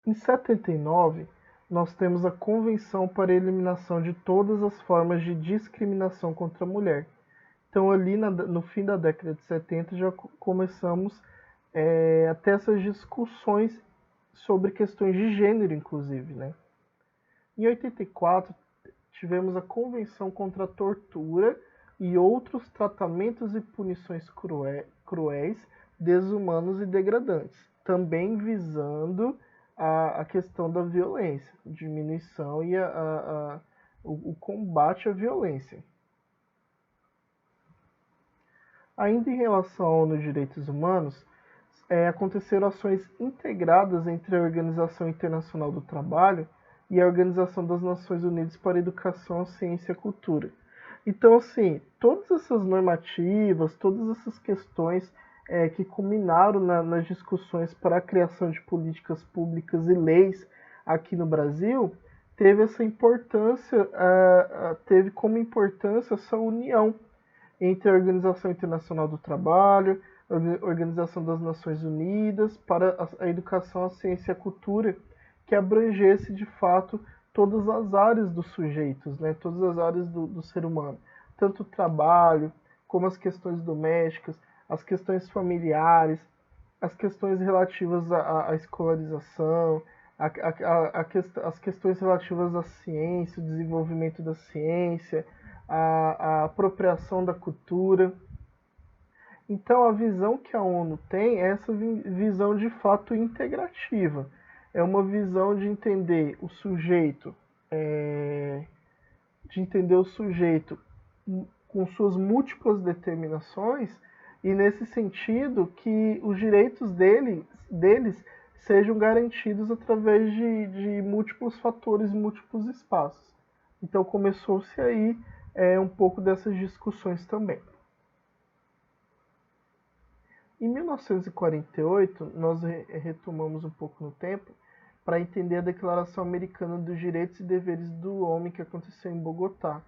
Em 79, nós temos a Convenção para a Eliminação de Todas as Formas de Discriminação contra a Mulher. Então, ali no fim da década de 70, já começamos a ter essas discussões sobre questões de gênero, inclusive, né? Em 84, tivemos a Convenção contra a Tortura e outros tratamentos e punições cruéis, desumanos e degradantes, também visando a questão da violência, diminuição e o combate à violência. Ainda em relação à ONU de Direitos Humanos, aconteceram ações integradas entre a Organização Internacional do Trabalho e a Organização das Nações Unidas para a Educação, a Ciência e a Cultura. Então, assim, todas essas normativas, todas essas questões que culminaram nas discussões para a criação de políticas públicas e leis aqui no Brasil, teve essa importância, teve como importância essa união entre a Organização Internacional do Trabalho, a Organização das Nações Unidas para a Educação, a Ciência e a Cultura, que abrangesse de fato todas as áreas dos sujeitos, né? Todas as áreas do ser humano, tanto o trabalho, como as questões domésticas, as questões familiares, as questões relativas à escolarização, as questões relativas à ciência, o desenvolvimento da ciência, a apropriação da cultura. Então, a visão que a ONU tem é essa visão de fato integrativa. É uma visão de entender o sujeito, com suas múltiplas determinações, e nesse sentido que os direitos deles sejam garantidos através de múltiplos fatores, múltiplos espaços. Então começou-se aí um pouco dessas discussões também. Em 1948, nós retomamos um pouco no tempo para entender a Declaração Americana dos Direitos e Deveres do Homem que aconteceu em Bogotá.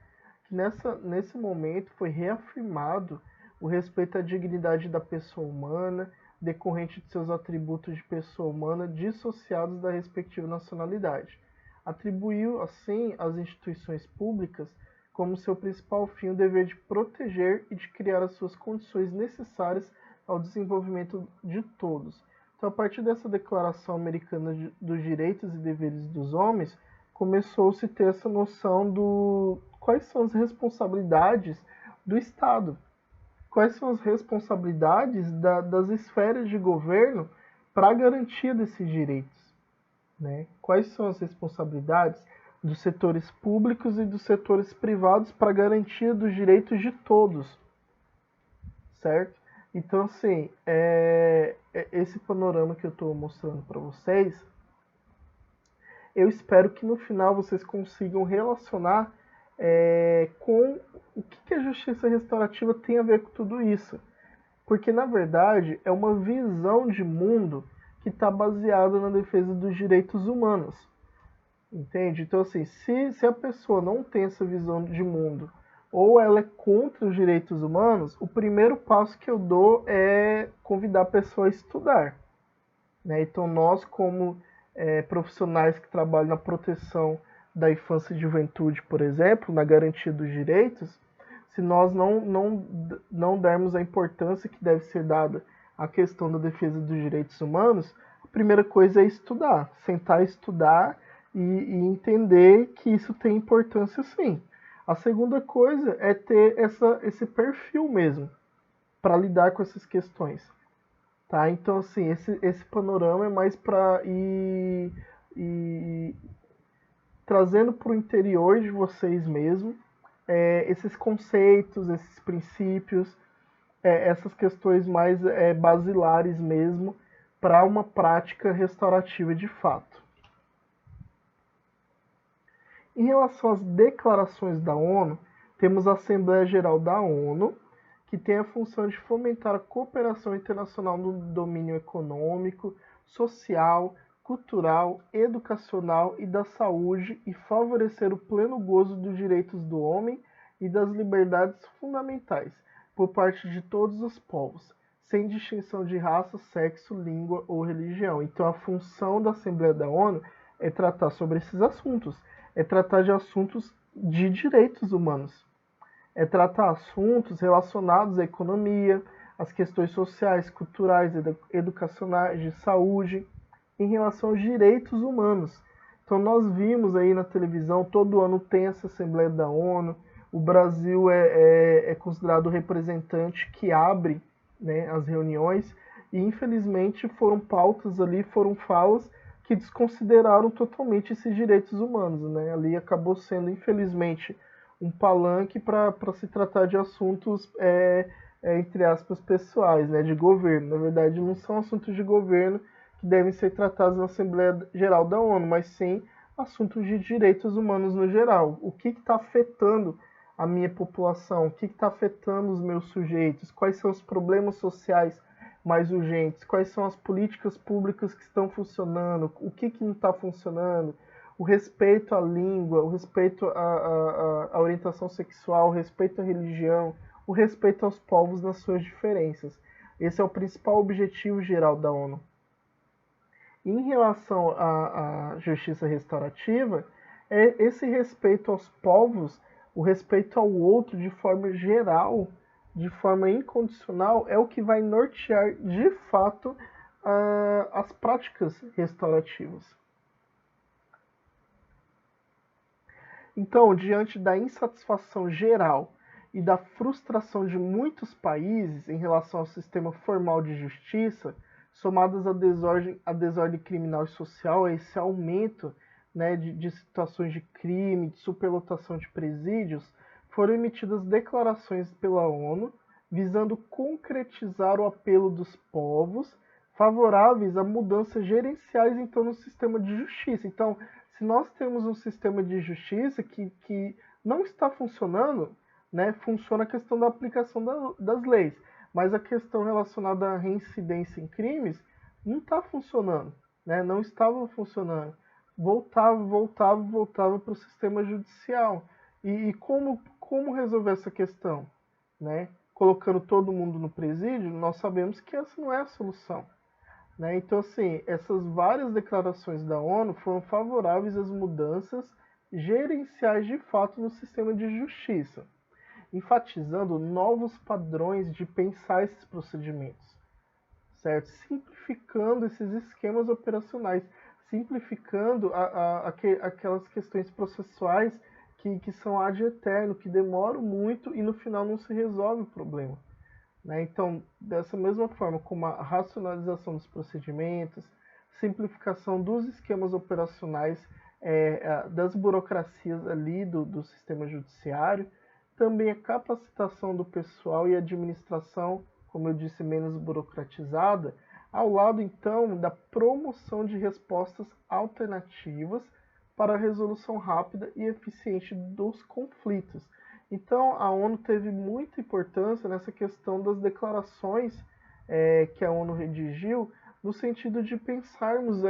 Que nesse momento foi reafirmado o respeito à dignidade da pessoa humana, decorrente de seus atributos de pessoa humana dissociados da respectiva nacionalidade. Atribuiu, assim, às instituições públicas como seu principal fim o dever de proteger e de criar as suas condições necessárias ao desenvolvimento de todos. Então, a partir dessa Declaração Americana dos Direitos e Deveres dos Homens, começou-se a ter essa noção do quais são as responsabilidades do Estado, quais são as responsabilidades das esferas de governo para a garantia desses direitos, né? Quais são as responsabilidades dos setores públicos e dos setores privados para a garantia dos direitos de todos, certo? Então, assim, esse panorama que eu estou mostrando para vocês, eu espero que no final vocês consigam relacionar com o que a justiça restaurativa tem a ver com tudo isso. Porque, na verdade, é uma visão de mundo que está baseada na defesa dos direitos humanos. Entende? Então, assim, se a pessoa não tem essa visão de mundo, ou ela é contra os direitos humanos, o primeiro passo que eu dou é convidar a pessoa a estudar, né? Então, nós, como profissionais que trabalham na proteção da infância e juventude, por exemplo, na garantia dos direitos, se nós não dermos a importância que deve ser dada à questão da defesa dos direitos humanos, a primeira coisa é estudar, sentar e estudar e entender que isso tem importância sim. A segunda coisa é ter esse perfil mesmo para lidar com essas questões. Tá? Então, assim, esse panorama é mais para ir trazendo para o interior de vocês mesmo esses conceitos, esses princípios, essas questões mais basilares mesmo para uma prática restaurativa de fato. Em relação às declarações da ONU, temos a Assembleia Geral da ONU, que tem a função de fomentar a cooperação internacional no domínio econômico, social, cultural, educacional e da saúde e favorecer o pleno gozo dos direitos do homem e das liberdades fundamentais por parte de todos os povos, sem distinção de raça, sexo, língua ou religião. Então, a função da Assembleia da ONU é tratar sobre esses assuntos, é tratar de assuntos de direitos humanos, é tratar assuntos relacionados à economia, às questões sociais, culturais, educacionais, de saúde, em relação aos direitos humanos. Então nós vimos aí na televisão, todo ano tem essa Assembleia da ONU, o Brasil é considerado o representante que abre, né, as reuniões, e infelizmente foram pautas ali, foram falas que desconsideraram totalmente esses direitos humanos, né? Ali acabou sendo, infelizmente, um palanque para se tratar de assuntos, entre aspas, pessoais, né, de governo. Na verdade, não são assuntos de governo que devem ser tratados na Assembleia Geral da ONU, mas sim assuntos de direitos humanos no geral. O que está afetando a minha população? O que está afetando os meus sujeitos? Quais são os problemas sociais mais urgentes? Quais são as políticas públicas que estão funcionando? O que não está funcionando? O respeito à língua, o respeito à orientação sexual, o respeito à religião, o respeito aos povos nas suas diferenças. Esse é o principal objetivo geral da ONU. Em relação à justiça restaurativa, é esse respeito aos povos, o respeito ao outro de forma geral, de forma incondicional, é o que vai nortear de fato as práticas restaurativas. Então, diante da insatisfação geral e da frustração de muitos países em relação ao sistema formal de justiça, somadas à desordem criminal e social, a esse aumento, né, de situações de crime, de superlotação de presídios, foram emitidas declarações pela ONU visando concretizar o apelo dos povos favoráveis a mudanças gerenciais então no sistema de justiça. Então, se nós temos um sistema de justiça que não está funcionando, né, funciona a questão da aplicação das leis, mas a questão relacionada à reincidência em crimes não está funcionando, né, não estava funcionando. Voltava para o sistema judicial. E como resolver essa questão? Né? Colocando todo mundo no presídio, nós sabemos que essa não é a solução. Né? Então, assim, essas várias declarações da ONU foram favoráveis às mudanças gerenciais de fato no sistema de justiça, enfatizando novos padrões de pensar esses procedimentos, certo? Simplificando esses esquemas operacionais, simplificando aquelas questões processuais que são ad eterno, que demoram muito e no final não se resolve o problema. Né? Então, dessa mesma forma, como a racionalização dos procedimentos, simplificação dos esquemas operacionais, das burocracias ali do sistema judiciário, também a capacitação do pessoal e a administração, como eu disse, menos burocratizada, ao lado então da promoção de respostas alternativas para a resolução rápida e eficiente dos conflitos. Então, a ONU teve muita importância nessa questão das declarações que a ONU redigiu, no sentido de pensarmos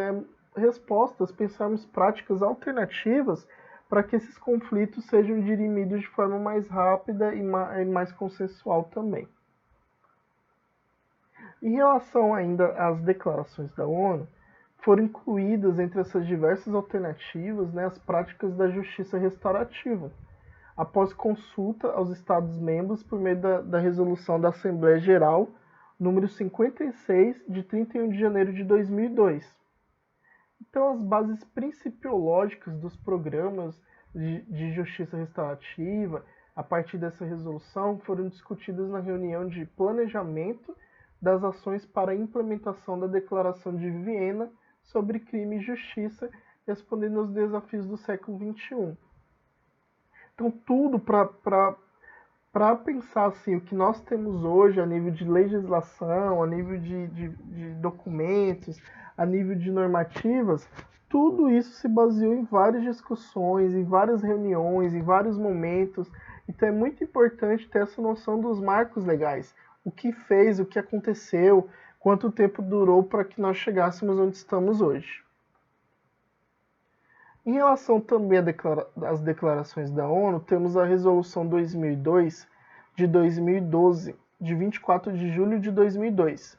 respostas, pensarmos práticas alternativas para que esses conflitos sejam dirimidos de forma mais rápida e mais consensual também. Em relação ainda às declarações da ONU, foram incluídas entre essas diversas alternativas, né, as práticas da justiça restaurativa, após consulta aos Estados-membros por meio da resolução da Assembleia Geral número 56, de 31 de janeiro de 2002. Então, as bases principiológicas dos programas de justiça restaurativa, a partir dessa resolução, foram discutidas na reunião de planejamento das ações para a implementação da Declaração de Viena sobre crime e justiça, respondendo aos desafios do século XXI. Então, tudo para pensar assim, o que nós temos hoje a nível de legislação, a nível de documentos, a nível de normativas, tudo isso se baseou em várias discussões, em várias reuniões, em vários momentos. Então é muito importante ter essa noção dos marcos legais. O que fez, o que aconteceu, quanto tempo durou para que nós chegássemos onde estamos hoje. Em relação também às declarações da ONU, temos a Resolução 2002 de 2012, de 24 de julho de 2002,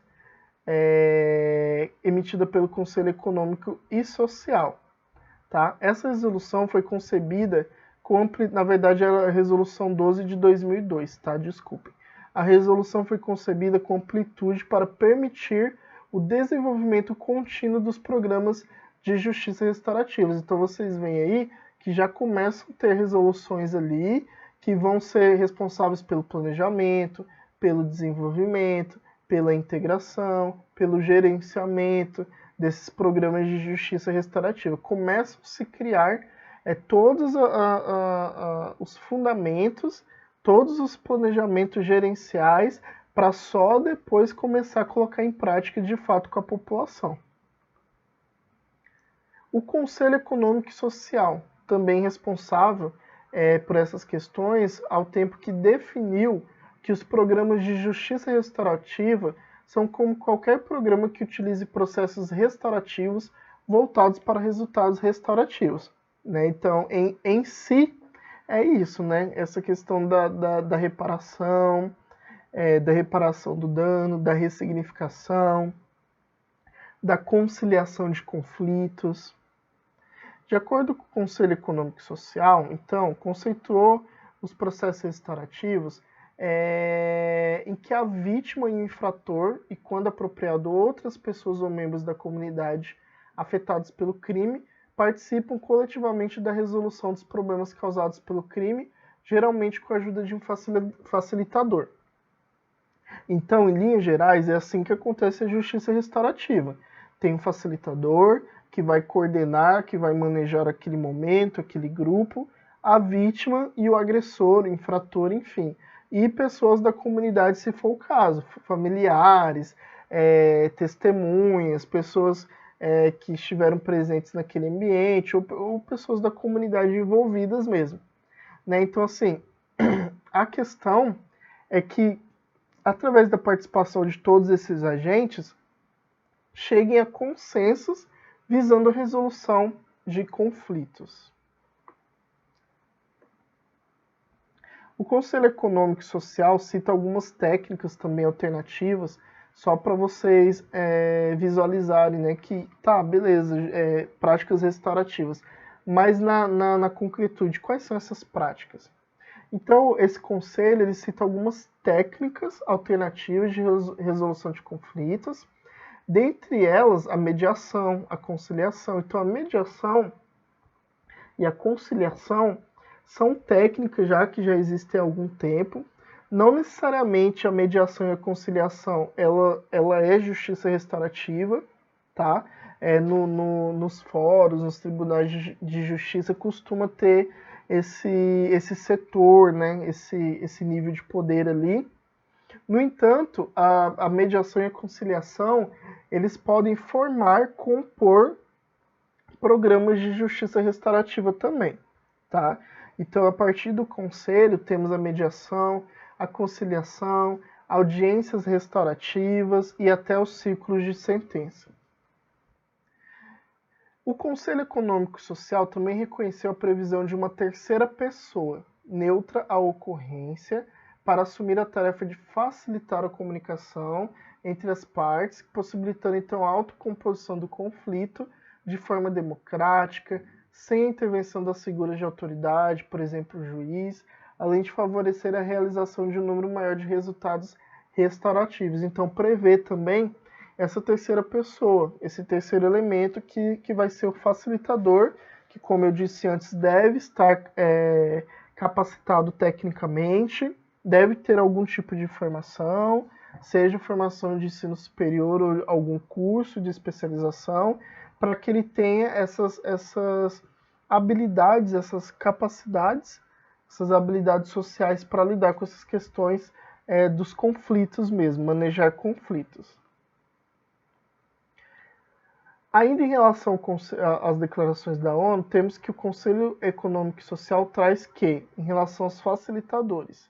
emitida pelo Conselho Econômico e Social. Tá? Essa resolução foi concebida na verdade, era a resolução 12 de 2002, tá? Desculpem. A resolução foi concebida com amplitude para permitir o desenvolvimento contínuo dos programas de justiça restaurativos. Então vocês veem aí que já começam a ter resoluções ali que vão ser responsáveis pelo planejamento, pelo desenvolvimento, pela integração, pelo gerenciamento desses programas de justiça restaurativa. Começam a se criar todos os fundamentos, todos os planejamentos gerenciais, para só depois começar a colocar em prática de fato com a população. O Conselho Econômico e Social, também responsável por essas questões, ao tempo que definiu que os programas de justiça restaurativa são como qualquer programa que utilize processos restaurativos voltados para resultados restaurativos. Né? Então, em si, é isso, né? Essa questão da reparação, da reparação do dano, da ressignificação, da conciliação de conflitos. De acordo com o Conselho Econômico e Social, então, conceituou os processos restaurativos em que a vítima e o infrator, e quando apropriado outras pessoas ou membros da comunidade afetados pelo crime, participam coletivamente da resolução dos problemas causados pelo crime, geralmente com a ajuda de um facilitador. Então, em linhas gerais, é assim que acontece a justiça restaurativa. Tem um facilitador que vai coordenar, que vai manejar aquele momento, aquele grupo, a vítima e o agressor, o infrator, enfim. E pessoas da comunidade, se for o caso, familiares, testemunhas, pessoas que estiveram presentes naquele ambiente, ou pessoas da comunidade envolvidas mesmo. Né? Então, assim, a questão é que, através da participação de todos esses agentes, cheguem a consensos visando a resolução de conflitos. O Conselho Econômico e Social cita algumas técnicas também alternativas, só para vocês visualizarem, né, que tá, beleza, práticas restaurativas, mas na concretude, quais são essas práticas? Então, esse conselho ele cita algumas técnicas alternativas de resolução de conflitos, dentre elas a mediação, a conciliação. Então, a mediação e a conciliação são técnicas que já existem há algum tempo. Não necessariamente a mediação e a conciliação ela é justiça restaurativa, tá? Nos fóruns, nos tribunais de justiça costuma ter esse setor, né? esse nível de poder ali. No entanto, a mediação e a conciliação eles podem compor programas de justiça restaurativa também, tá? Então, a partir do conselho, temos a mediação, a conciliação, audiências restaurativas e até os círculos de sentença. O Conselho Econômico e Social também reconheceu a previsão de uma terceira pessoa, neutra à ocorrência, para assumir a tarefa de facilitar a comunicação entre as partes, possibilitando então a autocomposição do conflito de forma democrática, sem a intervenção das figuras de autoridade, por exemplo, o juiz, além de favorecer a realização de um número maior de resultados restaurativos. Então, prevê também essa terceira pessoa, esse terceiro elemento que vai ser o facilitador, que, como eu disse antes, deve estar capacitado tecnicamente, deve ter algum tipo de formação, seja formação de ensino superior ou algum curso de especialização, para que ele tenha essas habilidades, essas capacidades, essas habilidades sociais para lidar com essas questões dos conflitos mesmo, manejar conflitos. Ainda em relação às declarações da ONU, temos que o Conselho Econômico e Social traz que, em relação aos facilitadores,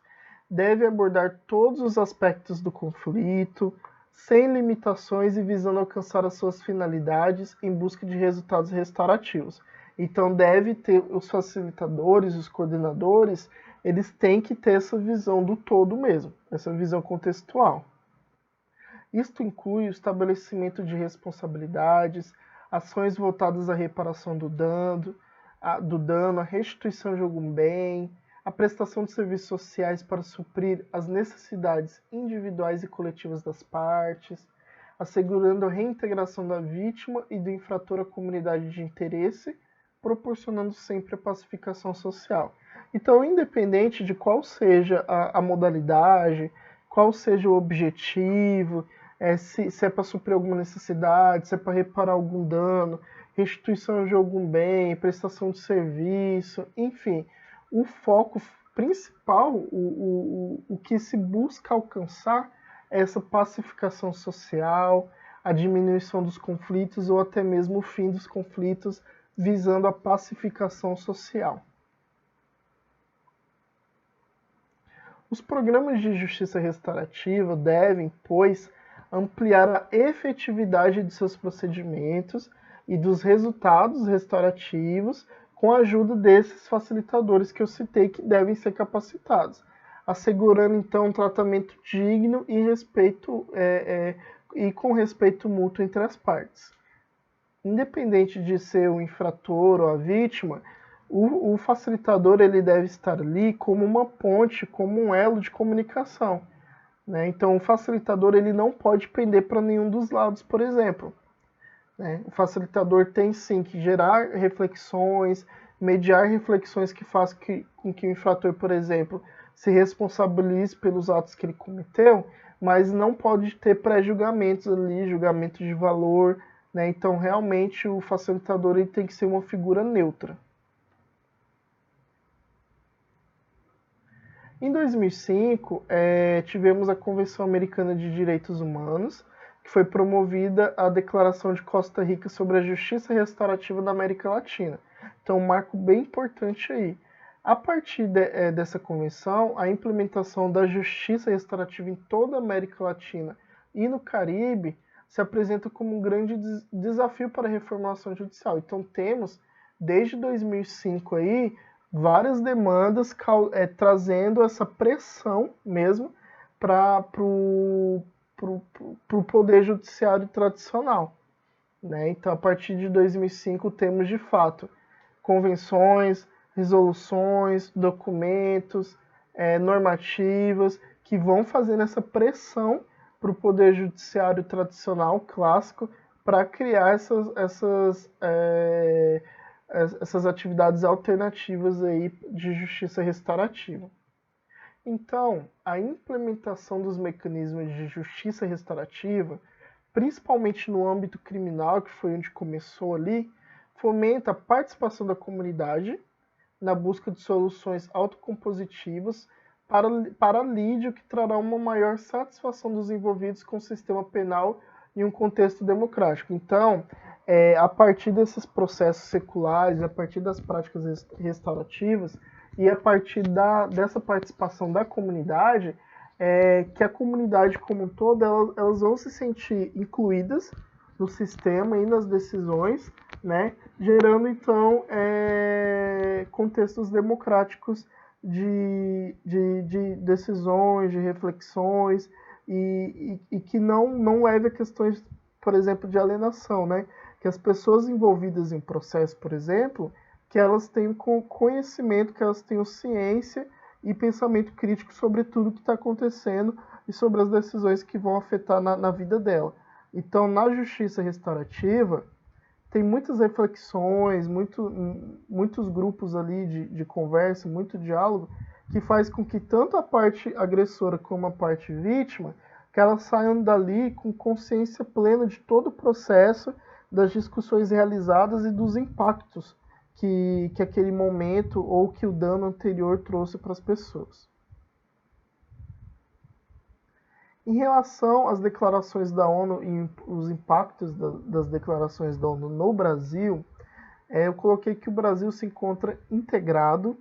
deve abordar todos os aspectos do conflito, sem limitações e visando alcançar as suas finalidades em busca de resultados restaurativos. Então, deve ter os facilitadores, os coordenadores, eles têm que ter essa visão do todo mesmo, essa visão contextual. Isto inclui o estabelecimento de responsabilidades, ações voltadas à reparação do dano, a restituição de algum bem, a prestação de serviços sociais para suprir as necessidades individuais e coletivas das partes, assegurando a reintegração da vítima e do infrator à comunidade de interesse, proporcionando sempre a pacificação social. Então, independente de qual seja a modalidade, qual seja o objetivo, se é para suprir alguma necessidade, se é para reparar algum dano, restituição de algum bem, prestação de serviço, enfim, o foco principal, o que se busca alcançar é essa pacificação social, a diminuição dos conflitos ou até mesmo o fim dos conflitos, visando a pacificação social. Os programas de justiça restaurativa devem, pois, ampliar a efetividade de seus procedimentos e dos resultados restaurativos com a ajuda desses facilitadores que eu citei, que devem ser capacitados, assegurando então um tratamento digno e com respeito mútuo entre as partes. Independente de ser o infrator ou a vítima, o facilitador ele deve estar ali como uma ponte, como um elo de comunicação. Né? Então, o facilitador ele não pode pender para nenhum dos lados, por exemplo. Né? O facilitador tem sim que gerar reflexões, mediar reflexões que façam com que o infrator, por exemplo, se responsabilize pelos atos que ele cometeu, mas não pode ter pré-julgamentos ali, julgamento de valor. Né? Então, realmente, o facilitador ele tem que ser uma figura neutra. Em 2005, tivemos a Convenção Americana de Direitos Humanos, que foi promovida a Declaração de Costa Rica sobre a Justiça Restaurativa da América Latina. Então, um marco bem importante aí. A partir dessa convenção, a implementação da justiça restaurativa em toda a América Latina e no Caribe se apresenta como um grande desafio para a reformulação judicial. Então, temos, desde 2005 aí, várias demandas trazendo essa pressão mesmo para o poder judiciário tradicional. Né? Então, a partir de 2005, temos de fato convenções, resoluções, documentos, normativas que vão fazendo essa pressão para o poder judiciário tradicional clássico para criar essas atividades alternativas aí de justiça restaurativa. Então, a implementação dos mecanismos de justiça restaurativa, principalmente no âmbito criminal, que foi onde começou ali, fomenta a participação da comunidade na busca de soluções autocompositivas para alívio que trará uma maior satisfação dos envolvidos com o sistema penal em um contexto democrático. Então, a partir desses processos seculares, a partir das práticas restaurativas e a partir dessa participação da comunidade, que a comunidade como um todo, elas vão se sentir incluídas no sistema e nas decisões, né, gerando então contextos democráticos de decisões, de reflexões e que não leve a questões, por exemplo, de alienação, né? Que as pessoas envolvidas em processo, por exemplo, que elas tenham conhecimento, que elas tenham ciência e pensamento crítico sobre tudo que está acontecendo e sobre as decisões que vão afetar na vida dela. Então, na justiça restaurativa, tem muitas reflexões, muitos grupos ali de conversa, muito diálogo, que faz com que tanto a parte agressora como a parte vítima, que elas saiam dali com consciência plena de todo o processo, das discussões realizadas e dos impactos que aquele momento ou que o dano anterior trouxe para as pessoas. Em relação às declarações da ONU e os impactos das declarações da ONU no Brasil, eu coloquei que o Brasil se encontra integrado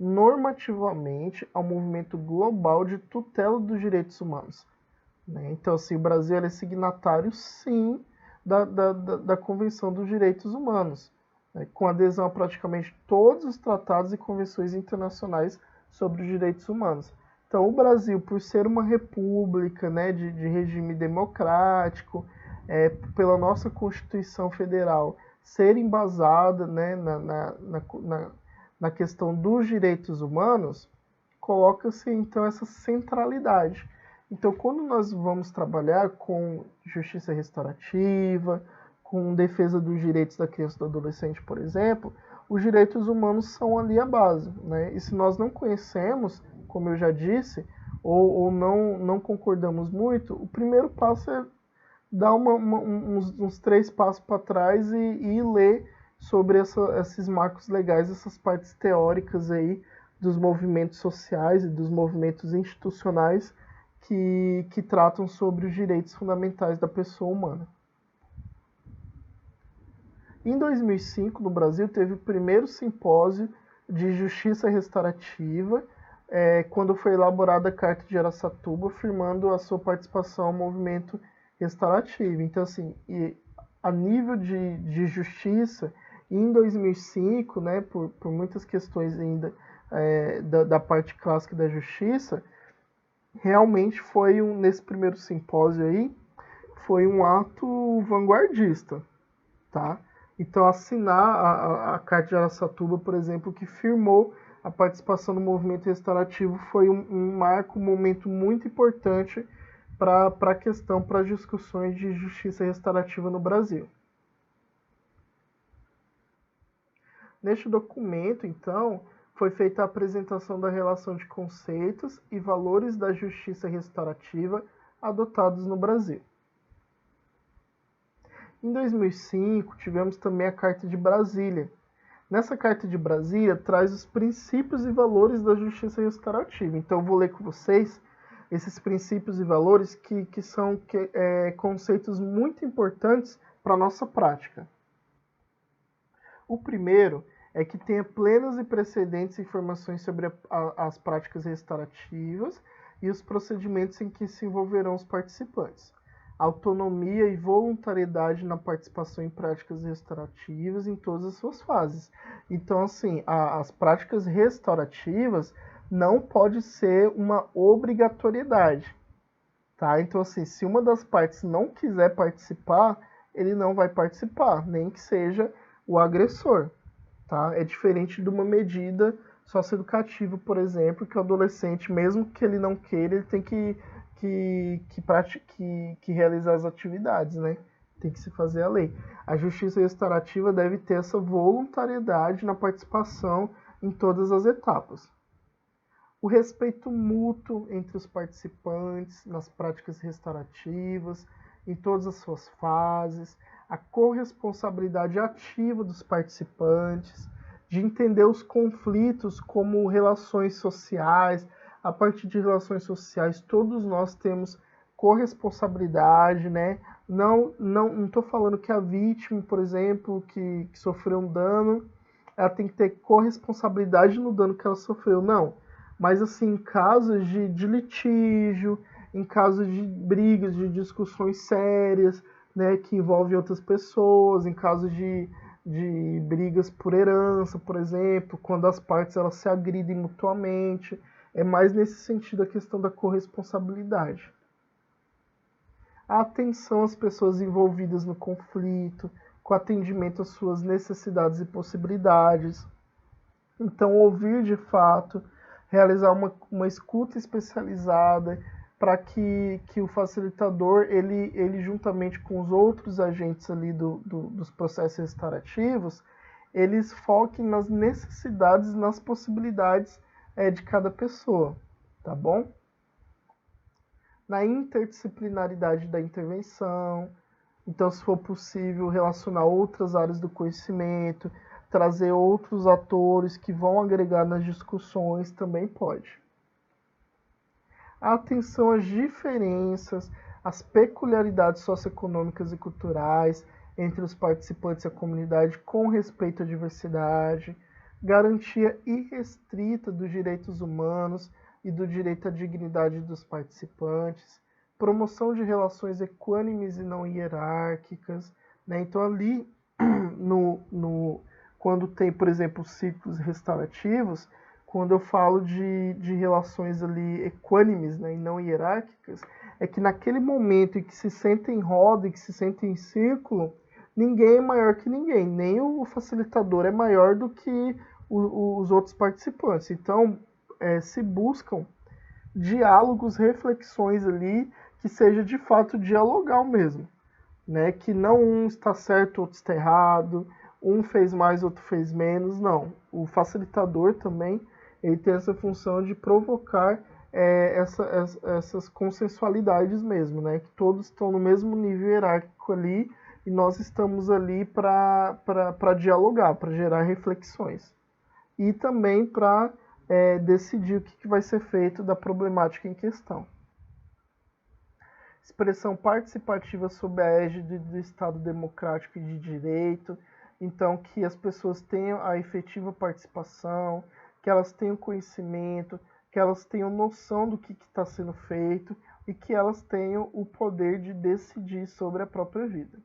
normativamente ao movimento global de tutela dos direitos humanos. Né? Então, assim, o Brasil é signatário, sim, da Convenção dos Direitos Humanos, né? Com adesão a praticamente todos os tratados e convenções internacionais sobre os direitos humanos. Então, o Brasil, por ser uma república, né, de regime democrático, pela nossa Constituição Federal ser embasada, né, na questão dos direitos humanos, coloca-se então essa centralidade. Então, quando nós vamos trabalhar com justiça restaurativa, com defesa dos direitos da criança e do adolescente, por exemplo, os direitos humanos são ali a base, né? E se nós não conhecemos, como eu já disse, ou não concordamos muito, o primeiro passo é dar uns 3 passos para trás e ler sobre esses marcos legais, essas partes teóricas aí dos movimentos sociais e dos movimentos institucionais que tratam sobre os direitos fundamentais da pessoa humana. Em 2005, no Brasil, teve o primeiro simpósio de justiça restaurativa, quando foi elaborada a Carta de Araçatuba, afirmando a sua participação ao movimento restaurativo. Então, assim, a nível de justiça, em 2005, né, por muitas questões ainda da parte clássica da justiça, realmente foi nesse primeiro simpósio aí, foi um ato vanguardista, tá? Então, assinar a Carta de Araçatuba, por exemplo, que firmou a participação no movimento restaurativo, foi um marco, um momento muito importante para a questão, para as discussões de justiça restaurativa no Brasil. Neste documento, então, foi feita a apresentação da relação de conceitos e valores da justiça restaurativa adotados no Brasil. Em 2005, tivemos também a Carta de Brasília. Nessa Carta de Brasília, traz os princípios e valores da justiça restaurativa. Então, eu vou ler com vocês esses princípios e valores que são conceitos muito importantes para a nossa prática. O primeiro é que tenha plenas e precedentes informações sobre as práticas restaurativas e os procedimentos em que se envolverão os participantes. Autonomia e voluntariedade na participação em práticas restaurativas em todas as suas fases. Então, assim, as práticas restaurativas não pode ser uma obrigatoriedade, tá? Então, assim, se uma das partes não quiser participar, ele não vai participar, nem que seja o agressor, tá? É diferente de uma medida socioeducativa, por exemplo, que o adolescente, mesmo que ele não queira, ele tem que realizar as atividades, né? Tem que se fazer a lei. A justiça restaurativa deve ter essa voluntariedade na participação em todas as etapas. O respeito mútuo entre os participantes nas práticas restaurativas, em todas as suas fases, a corresponsabilidade ativa dos participantes, de entender os conflitos como relações sociais. A partir de relações sociais, todos nós temos corresponsabilidade, né? Não estou falando que a vítima, por exemplo, que sofreu um dano, ela tem que ter corresponsabilidade no dano que ela sofreu, não. Mas, assim, em casos de litígio, em casos de brigas, de discussões sérias, né, que envolvem outras pessoas, em casos de brigas por herança, por exemplo, quando as partes elas se agridem mutuamente, é mais nesse sentido a questão da corresponsabilidade. A atenção às pessoas envolvidas no conflito, com atendimento às suas necessidades e possibilidades. Então, ouvir de fato, realizar uma escuta especializada para que o facilitador, ele juntamente com os outros agentes ali dos processos restaurativos, eles foquem nas necessidades, nas possibilidades de cada pessoa, tá bom? Na interdisciplinaridade da intervenção, então, se for possível, relacionar outras áreas do conhecimento, trazer outros atores que vão agregar nas discussões, também pode. A atenção às diferenças, às peculiaridades socioeconômicas e culturais entre os participantes e a comunidade com respeito à diversidade, garantia irrestrita dos direitos humanos e do direito à dignidade dos participantes, promoção de relações equânimes e não hierárquicas, né? Então, ali, quando tem, por exemplo, ciclos restaurativos, quando eu falo de relações ali equânimes, né, e não hierárquicas, é que naquele momento em que se senta em roda, e que se senta em círculo, ninguém é maior que ninguém, nem o facilitador é maior do que os outros participantes. Então, se buscam diálogos, reflexões ali, que seja de fato dialogal mesmo, né? Que não um está certo, outro está errado, um fez mais, outro fez menos, não. O facilitador também, ele tem essa função de provocar essas consensualidades mesmo, né? Que todos estão no mesmo nível hierárquico ali e nós estamos ali para dialogar, para gerar reflexões. E também para decidir o que vai ser feito da problemática em questão. Expressão participativa sob a égide do Estado democrático e de direito, então que as pessoas tenham a efetiva participação, que elas tenham conhecimento, que elas tenham noção do que está sendo feito e que elas tenham o poder de decidir sobre a própria vida.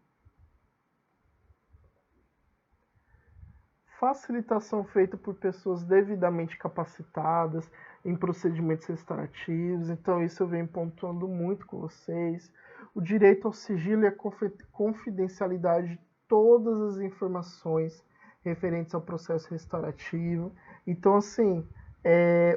Facilitação feita por pessoas devidamente capacitadas em procedimentos restaurativos, então isso eu venho pontuando muito com vocês. O direito ao sigilo e à confidencialidade de todas as informações referentes ao processo restaurativo. Então, assim,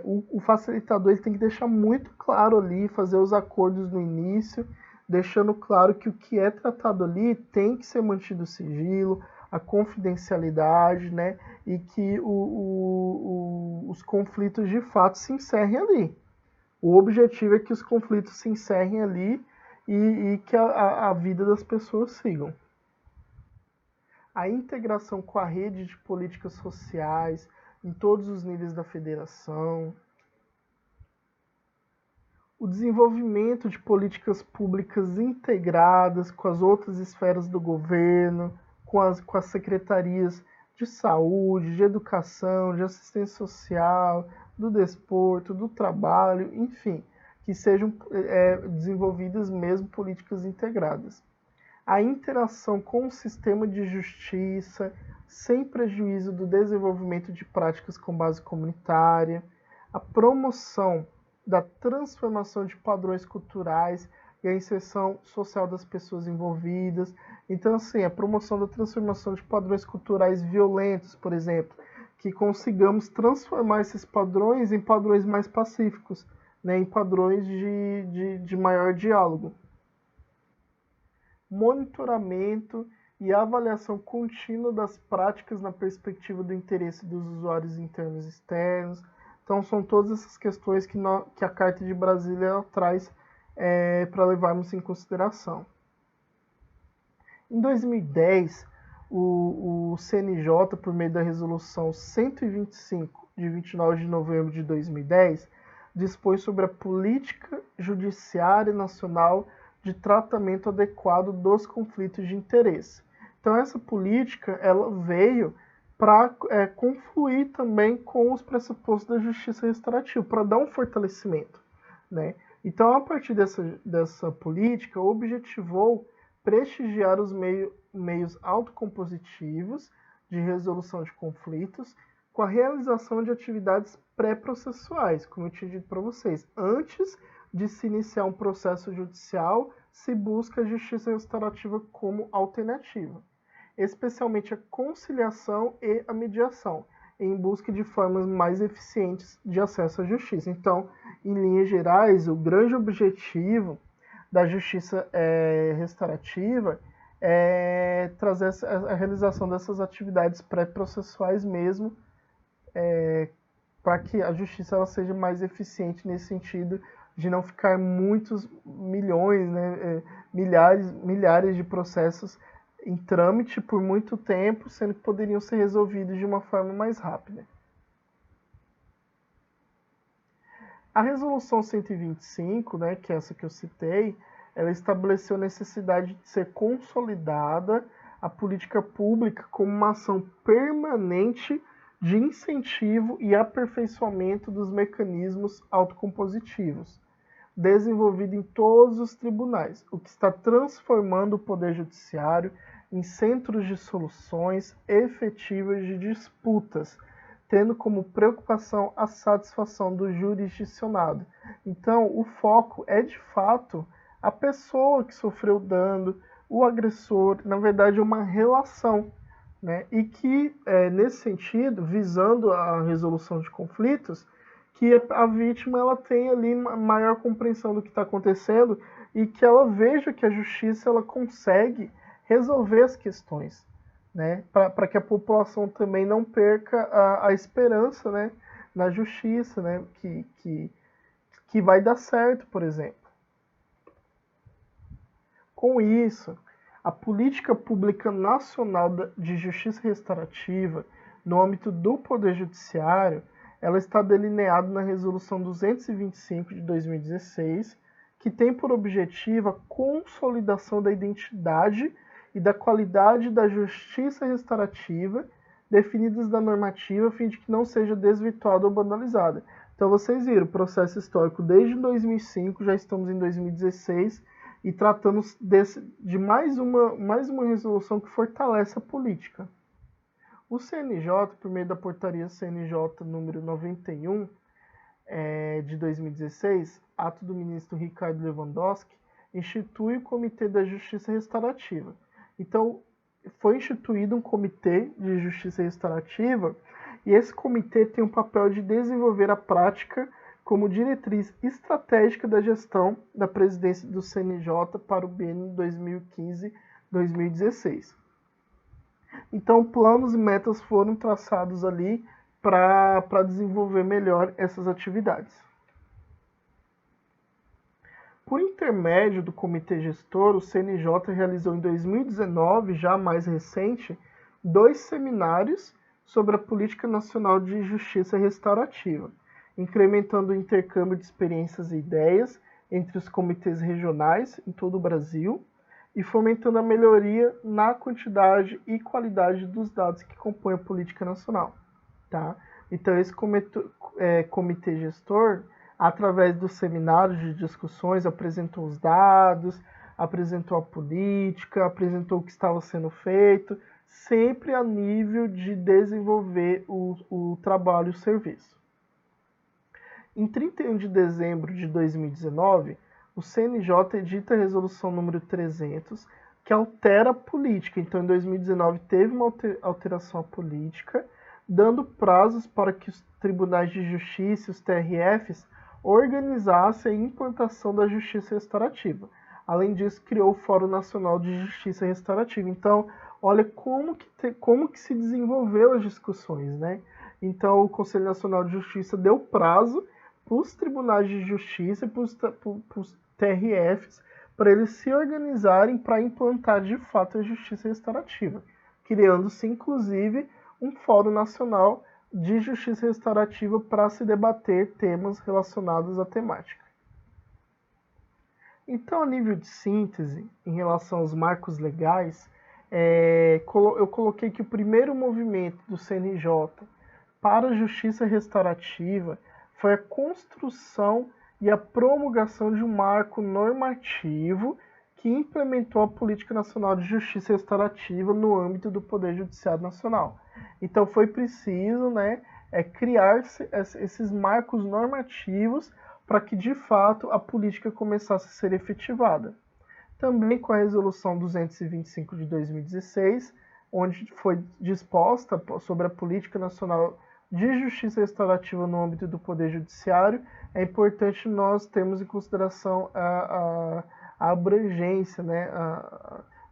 o facilitador ele tem que deixar muito claro ali, fazer os acordos no início, deixando claro que o que é tratado ali tem que ser mantido sigilo, a confidencialidade, né? E que os conflitos de fato se encerrem ali. O objetivo é que os conflitos se encerrem ali e que a vida das pessoas sigam. A integração com a rede de políticas sociais em todos os níveis da federação. O desenvolvimento de políticas públicas integradas com as outras esferas do governo, com as secretarias de saúde, de educação, de assistência social, do desporto, do trabalho, enfim, que sejam desenvolvidas mesmo políticas integradas. A interação com o sistema de justiça, sem prejuízo do desenvolvimento de práticas com base comunitária, a promoção da transformação de padrões culturais e a inserção social das pessoas envolvidas. Então, assim, a promoção da transformação de padrões culturais violentos, por exemplo, que consigamos transformar esses padrões em padrões mais pacíficos, né, em padrões de maior diálogo. Monitoramento e avaliação contínua das práticas na perspectiva do interesse dos usuários internos e externos. Então, são todas essas questões que a Carta de Brasília traz para levarmos em consideração. Em 2010, o CNJ, por meio da Resolução 125, de 29 de novembro de 2010, dispõe sobre a política judiciária nacional de tratamento adequado dos conflitos de interesse. Então, essa política ela veio para confluir também com os pressupostos da justiça restaurativa, para dar um fortalecimento, né? Então, a partir dessa política, objetivou prestigiar os meios autocompositivos de resolução de conflitos com a realização de atividades pré-processuais, como eu tinha dito para vocês. Antes de se iniciar um processo judicial, se busca a justiça restaurativa como alternativa, especialmente a conciliação e a mediação, em busca de formas mais eficientes de acesso à justiça. Então, em linhas gerais, o grande objetivo da justiça restaurativa é trazer a realização dessas atividades pré-processuais mesmo, para que a justiça ela seja mais eficiente nesse sentido de não ficar muitos milhões, né, milhares de processos em trâmite por muito tempo, sendo que poderiam ser resolvidos de uma forma mais rápida. A Resolução 125, né, que é essa que eu citei, ela estabeleceu a necessidade de ser consolidada a política pública como uma ação permanente de incentivo e aperfeiçoamento dos mecanismos autocompositivos, desenvolvido em todos os tribunais, o que está transformando o Poder Judiciário em centros de soluções efetivas de disputas, tendo como preocupação a satisfação do jurisdicionado. Então, o foco é, de fato, a pessoa que sofreu dano, o agressor, na verdade, é uma relação, né? E que, nesse sentido, visando a resolução de conflitos, que a vítima ela tenha ali maior compreensão do que está acontecendo e que ela veja que a justiça ela consegue resolver as questões, né? Para que a população também não perca a esperança, né? Na justiça, né? Que vai dar certo, por exemplo. Com isso, a política pública nacional de justiça restaurativa, no âmbito do Poder Judiciário, ela está delineada na Resolução 225 de 2016, que tem por objetivo a consolidação da identidade e da qualidade da justiça restaurativa definidas na normativa a fim de que não seja desvirtuada ou banalizada. Então vocês viram o processo histórico desde 2005, já estamos em 2016 e tratamos de mais uma resolução que fortalece a política. O CNJ, por meio da portaria CNJ número 91 de 2016, ato do ministro Ricardo Lewandowski, institui o Comitê da Justiça Restaurativa. Então, foi instituído um Comitê de Justiça Restaurativa e esse comitê tem o papel de desenvolver a prática como diretriz estratégica da gestão da presidência do CNJ para o biênio 2015-2016. Então, planos e metas foram traçados ali para desenvolver melhor essas atividades. Por intermédio do Comitê Gestor, o CNJ realizou em 2019, já mais recente, 2 seminários sobre a Política Nacional de Justiça Restaurativa, incrementando o intercâmbio de experiências e ideias entre os comitês regionais em todo o Brasil e fomentando a melhoria na quantidade e qualidade dos dados que compõem a política nacional. Tá? Então, esse comitê gestor, através dos seminários de discussões, apresentou os dados, apresentou a política, apresentou o que estava sendo feito, sempre a nível de desenvolver o trabalho e o serviço. Em 31 de dezembro de 2019, o CNJ edita a resolução número 300, que altera a política. Então, em 2019, teve uma alteração à política, dando prazos para que os tribunais de justiça e os TRFs organizassem a implantação da justiça restaurativa. Além disso, criou o Fórum Nacional de Justiça Restaurativa. Então, olha como que se desenvolveu as discussões, né? Então, o Conselho Nacional de Justiça deu prazo para os tribunais de justiça e para os TRFs para eles se organizarem para implantar de fato a justiça restaurativa, criando-se inclusive um Fórum Nacional de Justiça Restaurativa para se debater temas relacionados à temática. Então, a nível de síntese, em relação aos marcos legais, eu coloquei que o primeiro movimento do CNJ para a justiça restaurativa foi a construção e a promulgação de um marco normativo que implementou a Política Nacional de Justiça Restaurativa no âmbito do Poder Judiciário Nacional. Então foi preciso, criar esses marcos normativos para que, de fato, a política começasse a ser efetivada. Também com a Resolução 225 de 2016, onde foi disposta sobre a Política Nacional de Justiça Restaurativa no âmbito do Poder Judiciário, é importante nós termos em consideração a abrangência,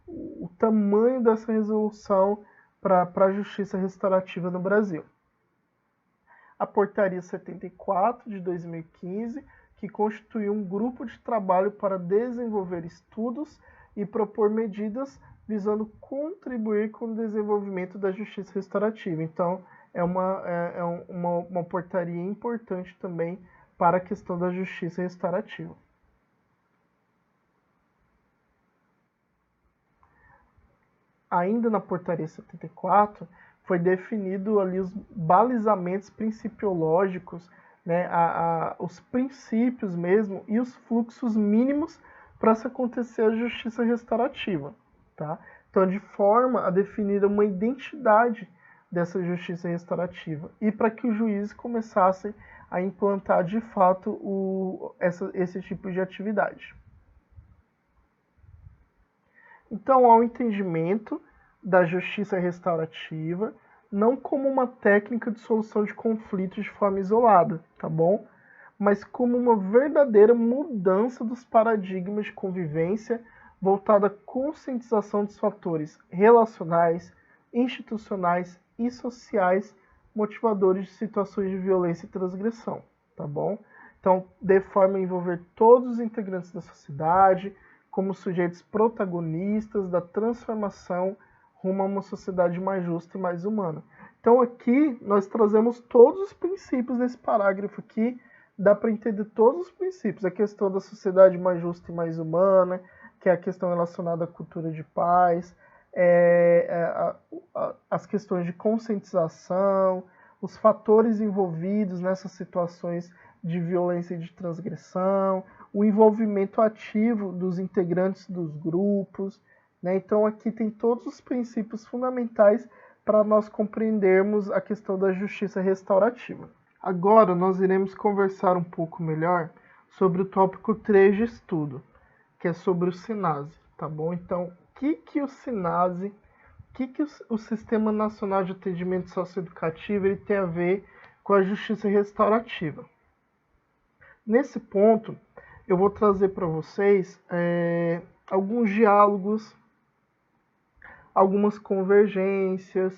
o tamanho dessa resolução para a justiça restaurativa no Brasil. A Portaria 74 de 2015, que constituiu um grupo de trabalho para desenvolver estudos e propor medidas visando contribuir com o desenvolvimento da justiça restaurativa. Então, é uma portaria importante também para a questão da justiça restaurativa. Ainda na portaria 74, foi definido ali os balizamentos principiológicos, os princípios mesmo e os fluxos mínimos para se acontecer a justiça restaurativa. Tá? Então, de forma a definir uma identidade dessa justiça restaurativa e para que os juízes começassem a implantar de fato esse tipo de atividade. Então, há um entendimento da justiça restaurativa não como uma técnica de solução de conflitos de forma isolada, tá bom? Mas como uma verdadeira mudança dos paradigmas de convivência voltada à conscientização dos fatores relacionais, institucionais e sociais motivadores de situações de violência e transgressão, tá bom? Então, de forma a envolver todos os integrantes da sociedade como sujeitos protagonistas da transformação rumo a uma sociedade mais justa e mais humana. Então, aqui nós trazemos todos os princípios desse parágrafo aqui, dá para entender todos os princípios, a questão da sociedade mais justa e mais humana, que é a questão relacionada à cultura de paz, as questões de conscientização, os fatores envolvidos nessas situações de violência e de transgressão, o envolvimento ativo dos integrantes dos grupos, né? Então aqui tem todos os princípios fundamentais para nós compreendermos a questão da justiça restaurativa. Agora nós iremos conversar um pouco melhor sobre o tópico 3 de estudo, que é sobre o SINASE, tá bom? Então, o que o SINASE, o Sistema Nacional de Atendimento Socioeducativo, ele tem a ver com a justiça restaurativa? Nesse ponto, eu vou trazer para vocês alguns diálogos, algumas convergências,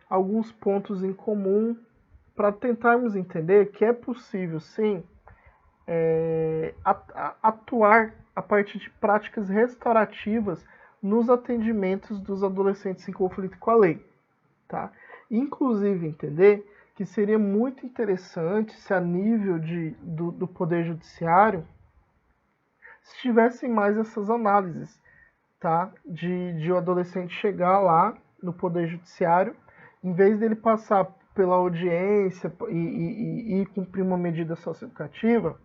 alguns pontos em comum, para tentarmos entender que é possível, sim, atuar a partir de práticas restaurativas nos atendimentos dos adolescentes em conflito com a lei, tá? Inclusive entender que seria muito interessante se a nível do Poder Judiciário se tivessem mais essas análises, tá? De o adolescente chegar lá no Poder Judiciário, em vez dele passar pela audiência e cumprir uma medida socioeducativa,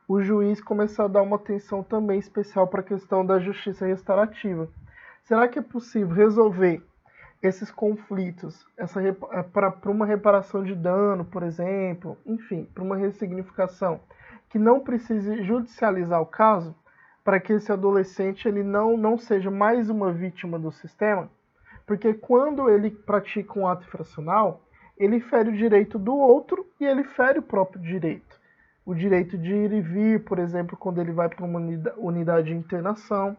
o juiz começar a dar uma atenção também especial para a questão da justiça restaurativa. Será que é possível resolver esses conflitos para uma reparação de dano, por exemplo, enfim, para uma ressignificação, que não precise judicializar o caso, para que esse adolescente ele não seja mais uma vítima do sistema? Porque quando ele pratica um ato infracional, ele fere o direito do outro e ele fere o próprio direito. O direito de ir e vir, por exemplo, quando ele vai para uma unidade de internação.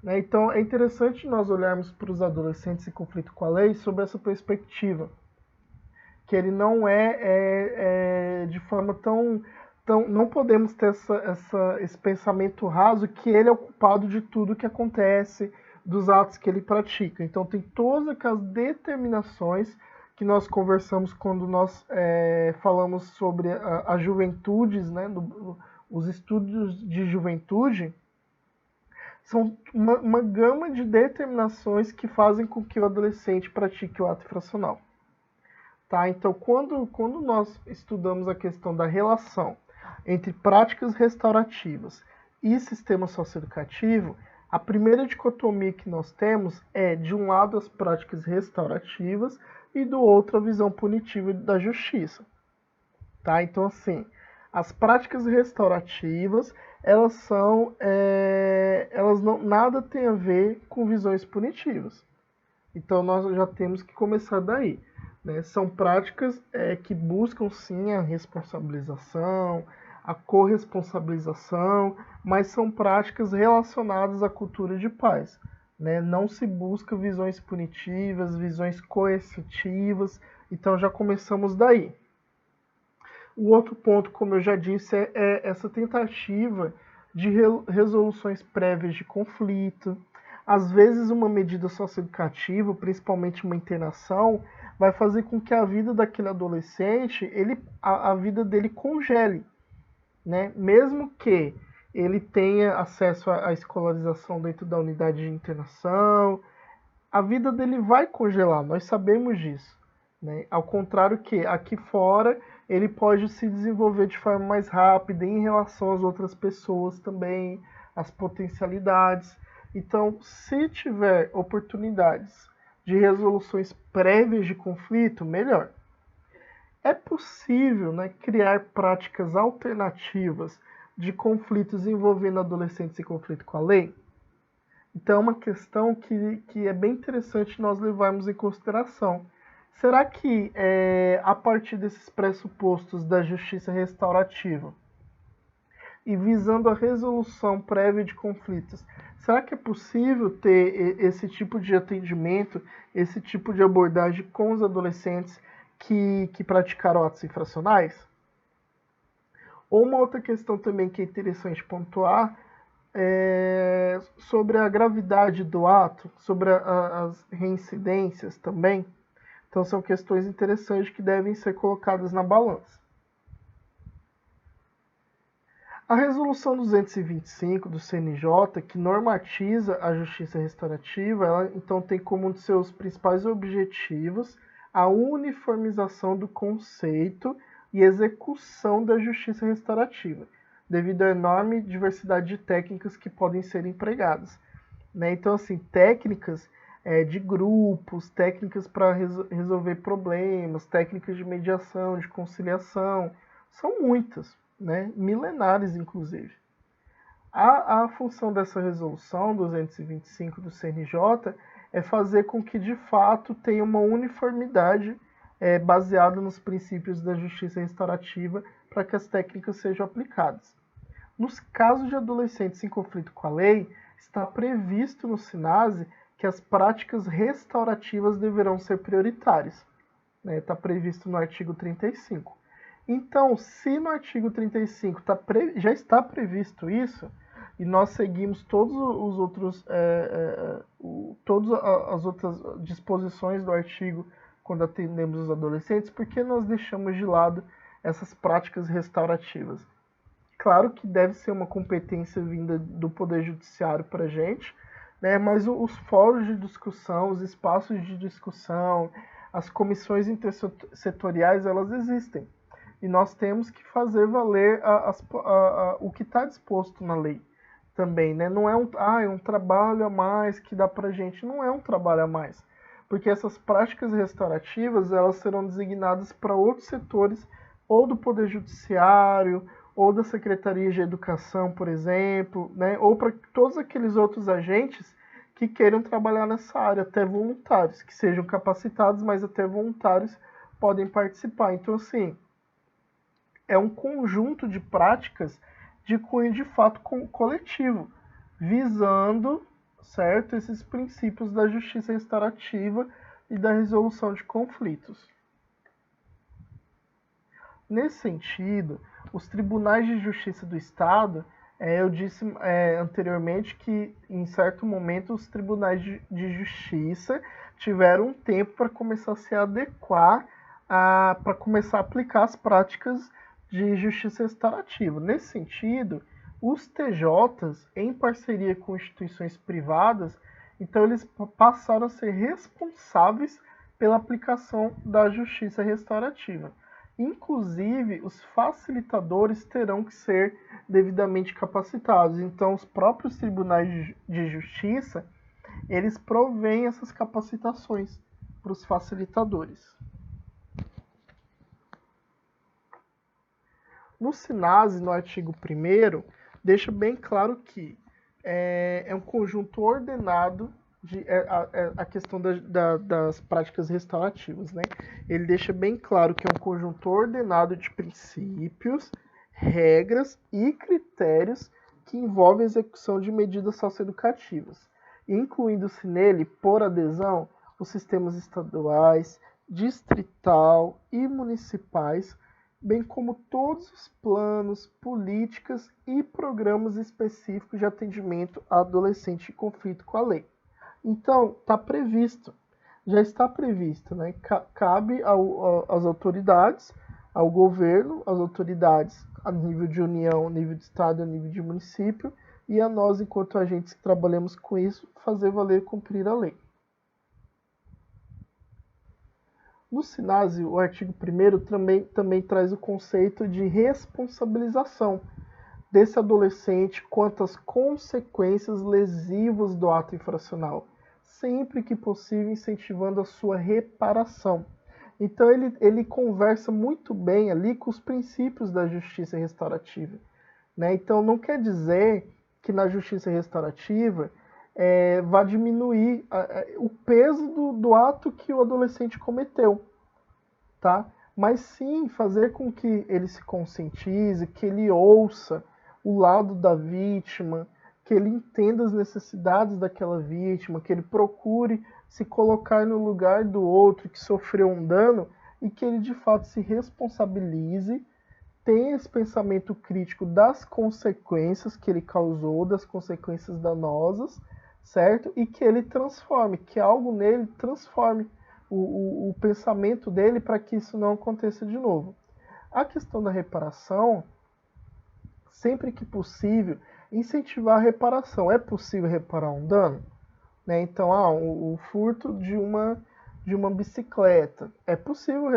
Né? Então, é interessante nós olharmos para os adolescentes em conflito com a lei sob essa perspectiva, que ele não de forma tão não podemos ter esse pensamento raso que ele é o culpado de tudo que acontece, dos atos que ele pratica. Então, tem todas aquelas determinações que nós conversamos quando nós falamos sobre as juventudes, né, os estudos de juventude, são uma gama de determinações que fazem com que o adolescente pratique o ato infracional. Tá? Então, quando nós estudamos a questão da relação entre práticas restaurativas e sistema socioeducativo, a primeira dicotomia que nós temos é, de um lado, as práticas restaurativas e do outro, a visão punitiva da justiça. Tá? Então, assim, as práticas restaurativas, elas nada tem a ver com visões punitivas. Então, nós já temos que começar daí. Né? São práticas que buscam, sim, a responsabilização, a corresponsabilização, mas são práticas relacionadas à cultura de paz. Né? Não se busca visões punitivas, visões coercitivas, então já começamos daí. O outro ponto, como eu já disse, é essa tentativa de resoluções prévias de conflito. Às vezes uma medida socioeducativa, principalmente uma internação, vai fazer com que a vida daquele adolescente, a vida dele congele. Né? Mesmo que ele tenha acesso à escolarização dentro da unidade de internação, a vida dele vai congelar, nós sabemos disso. Né? Ao contrário que aqui fora, ele pode se desenvolver de forma mais rápida em relação às outras pessoas também, as potencialidades. Então, se tiver oportunidades de resoluções prévias de conflito, melhor. É possível, né, criar práticas alternativas de conflitos envolvendo adolescentes em conflito com a lei? Então é uma questão que é bem interessante nós levarmos em consideração. Será que, a partir desses pressupostos da justiça restaurativa e visando a resolução prévia de conflitos, será que é possível ter esse tipo de atendimento, esse tipo de abordagem com os adolescentes que praticaram atos infracionais? Ou uma outra questão também que é interessante pontuar é sobre a gravidade do ato, sobre as reincidências também. Então são questões interessantes que devem ser colocadas na balança. A Resolução 225 do CNJ, que normatiza a justiça restaurativa, ela então tem como um de seus principais objetivos a uniformização do conceito e execução da justiça restaurativa, devido à enorme diversidade de técnicas que podem ser empregadas. Né? Então, assim, técnicas de grupos, técnicas para resolver problemas, técnicas de mediação, de conciliação, são muitas, né? Milenares, inclusive. A função dessa resolução 225 do CNJ é fazer com que, de fato, tenha uma uniformidade baseada nos princípios da justiça restaurativa para que as técnicas sejam aplicadas. Nos casos de adolescentes em conflito com a lei, está previsto no SINASE que as práticas restaurativas deverão ser prioritárias. Né? Está previsto no artigo 35. Então, se no artigo 35 já está previsto isso, e nós seguimos todos os outros, todas as outras disposições do artigo quando atendemos os adolescentes, por que nós deixamos de lado essas práticas restaurativas? Claro que deve ser uma competência vinda do Poder Judiciário para a gente, né? Mas os fóruns de discussão, os espaços de discussão, as comissões intersetoriais, elas existem. E nós temos que fazer valer o que está disposto na lei também, né? Não é um trabalho a mais que dá para a gente, não é um trabalho a mais. Porque essas práticas restaurativas, elas serão designadas para outros setores, ou do Poder Judiciário, ou da Secretaria de Educação, por exemplo, né? Ou para todos aqueles outros agentes que queiram trabalhar nessa área, até voluntários, que sejam capacitados, mas até voluntários podem participar. Então, assim, é um conjunto de práticas de cunho de fato coletivo, visando, certo, esses princípios da justiça restaurativa e da resolução de conflitos. Nesse sentido, os tribunais de justiça do Estado, eu disse anteriormente que, em certo momento, os tribunais de justiça tiveram um tempo para começar a se adequar, para começar a aplicar as práticas de justiça restaurativa. Nesse sentido, os TJs, em parceria com instituições privadas, então eles passaram a ser responsáveis pela aplicação da justiça restaurativa. Inclusive, os facilitadores terão que ser devidamente capacitados. Então, os próprios tribunais de justiça, eles provêm essas capacitações para os facilitadores. No SINASE, no artigo 1º, deixa bem claro que é um conjunto ordenado a questão das práticas restaurativas, né? Ele deixa bem claro que é um conjunto ordenado de princípios, regras e critérios que envolvem a execução de medidas socioeducativas, incluindo-se nele, por adesão, os sistemas estaduais, distrital e municipais, bem como todos os planos, políticas e programas específicos de atendimento a adolescente em conflito com a lei. Então, está previsto, já está previsto, né? Cabe às autoridades, ao governo, às autoridades a nível de União, nível de Estado, a nível de município, e a nós, enquanto agentes que trabalhamos com isso, fazer valer e cumprir a lei. No SINASE, o artigo 1º também traz o conceito de responsabilização desse adolescente quanto às consequências lesivas do ato infracional, sempre que possível incentivando a sua reparação. Então ele conversa muito bem ali com os princípios da justiça restaurativa, né? Então não quer dizer que na justiça restaurativa vai diminuir o peso do ato que o adolescente cometeu, tá? Mas sim fazer com que ele se conscientize, que ele ouça o lado da vítima, que ele entenda as necessidades daquela vítima, que ele procure se colocar no lugar do outro que sofreu um dano e que ele de fato se responsabilize, tenha esse pensamento crítico das consequências que ele causou, das consequências danosas, certo? E que ele transforme, que algo nele transforme o pensamento dele para que isso não aconteça de novo. A questão da reparação, sempre que possível, incentivar a reparação. É possível reparar um dano? Né? Então, o furto de uma bicicleta. É possível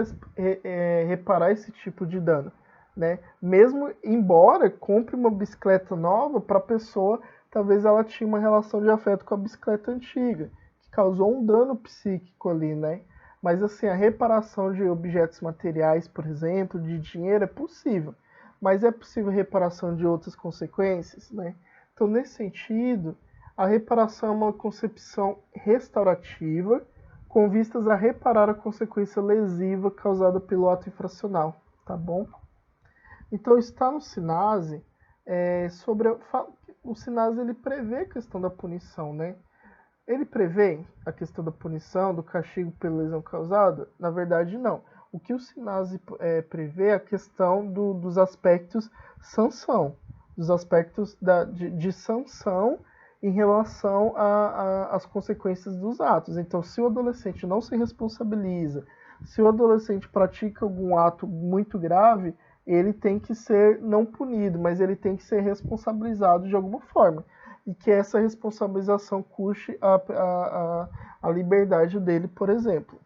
reparar esse tipo de dano. Né? Mesmo embora compre uma bicicleta nova para a pessoa, talvez ela tinha uma relação de afeto com a bicicleta antiga, que causou um dano psíquico ali, né? Mas assim, a reparação de objetos materiais, por exemplo, de dinheiro é possível. Mas é possível reparação de outras consequências, né? Então, nesse sentido, a reparação é uma concepção restaurativa com vistas a reparar a consequência lesiva causada pelo ato infracional, tá bom? Então está no SINASE sobre o SINASE ele prevê a questão da punição, né? Ele prevê a questão da punição, do castigo pela lesão causada? Na verdade, não. O que o SINASE prevê é a questão dos aspectos sanção, dos aspectos de sanção em relação às consequências dos atos. Então, se o adolescente não se responsabiliza, se o adolescente pratica algum ato muito grave, ele tem que ser não punido, mas ele tem que ser responsabilizado de alguma forma. E que essa responsabilização custe a liberdade dele, por exemplo.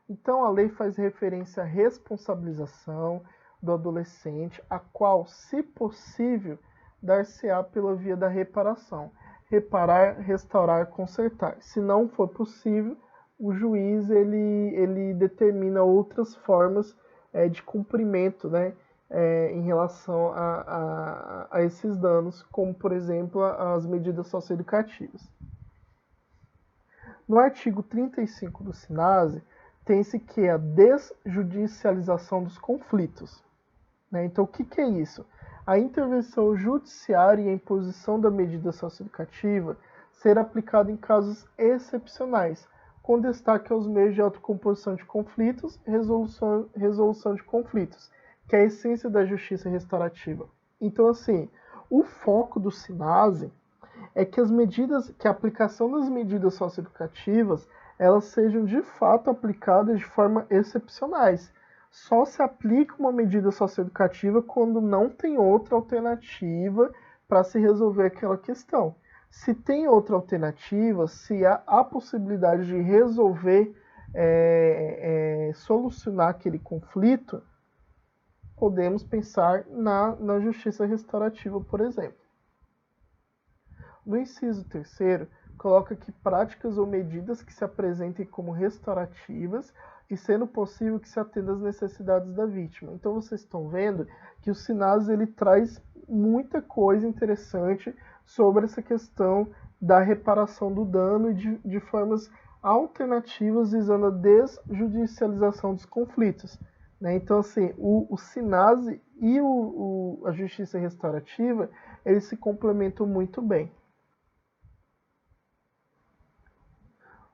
Então, a lei faz referência à responsabilização do adolescente, a qual, se possível, dar-se-á pela via da reparação. Reparar, restaurar, consertar. Se não for possível, o juiz ele determina outras formas de cumprimento, né, em relação a esses danos, como, por exemplo, as medidas socioeducativas. No artigo 35 do SINASE, tem-se que é a desjudicialização dos conflitos. Né? Então, o que é isso? A intervenção judiciária e a imposição da medida socioeducativa ser aplicada em casos excepcionais, com destaque aos meios de autocomposição de conflitos e resolução de conflitos, que é a essência da justiça restaurativa. Então, assim, o foco do SINASE é que que a aplicação das medidas socioeducativas elas sejam de fato aplicadas de forma excepcionais. Só se aplica uma medida socioeducativa quando não tem outra alternativa para se resolver aquela questão. Se tem outra alternativa, se há a possibilidade de resolver, solucionar aquele conflito, podemos pensar na justiça restaurativa, por exemplo. No inciso 3º, coloca que práticas ou medidas que se apresentem como restaurativas e sendo possível que se atenda às necessidades da vítima. Então vocês estão vendo que o SINASE ele traz muita coisa interessante sobre essa questão da reparação do dano e de formas alternativas visando a desjudicialização dos conflitos. Né? Então, assim, o SINASE e a justiça restaurativa, eles se complementam muito bem.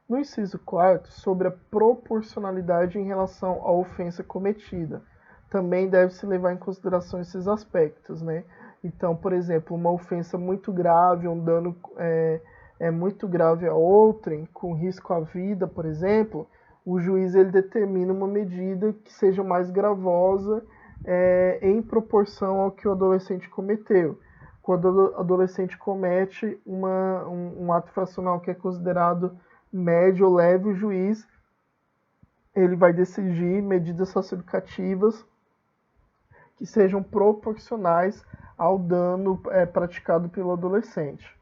No inciso 4º, sobre a proporcionalidade em relação à ofensa cometida, também deve-se levar em consideração esses aspectos, né? Então, por exemplo, uma ofensa muito grave, um dano muito grave a outrem, com risco à vida, por exemplo, o juiz ele determina uma medida que seja mais gravosa em proporção ao que o adolescente cometeu. Quando o adolescente comete um ato infracional que é considerado médio ou leve, o juiz ele vai decidir medidas socioeducativas que sejam proporcionais ao dano praticado pelo adolescente.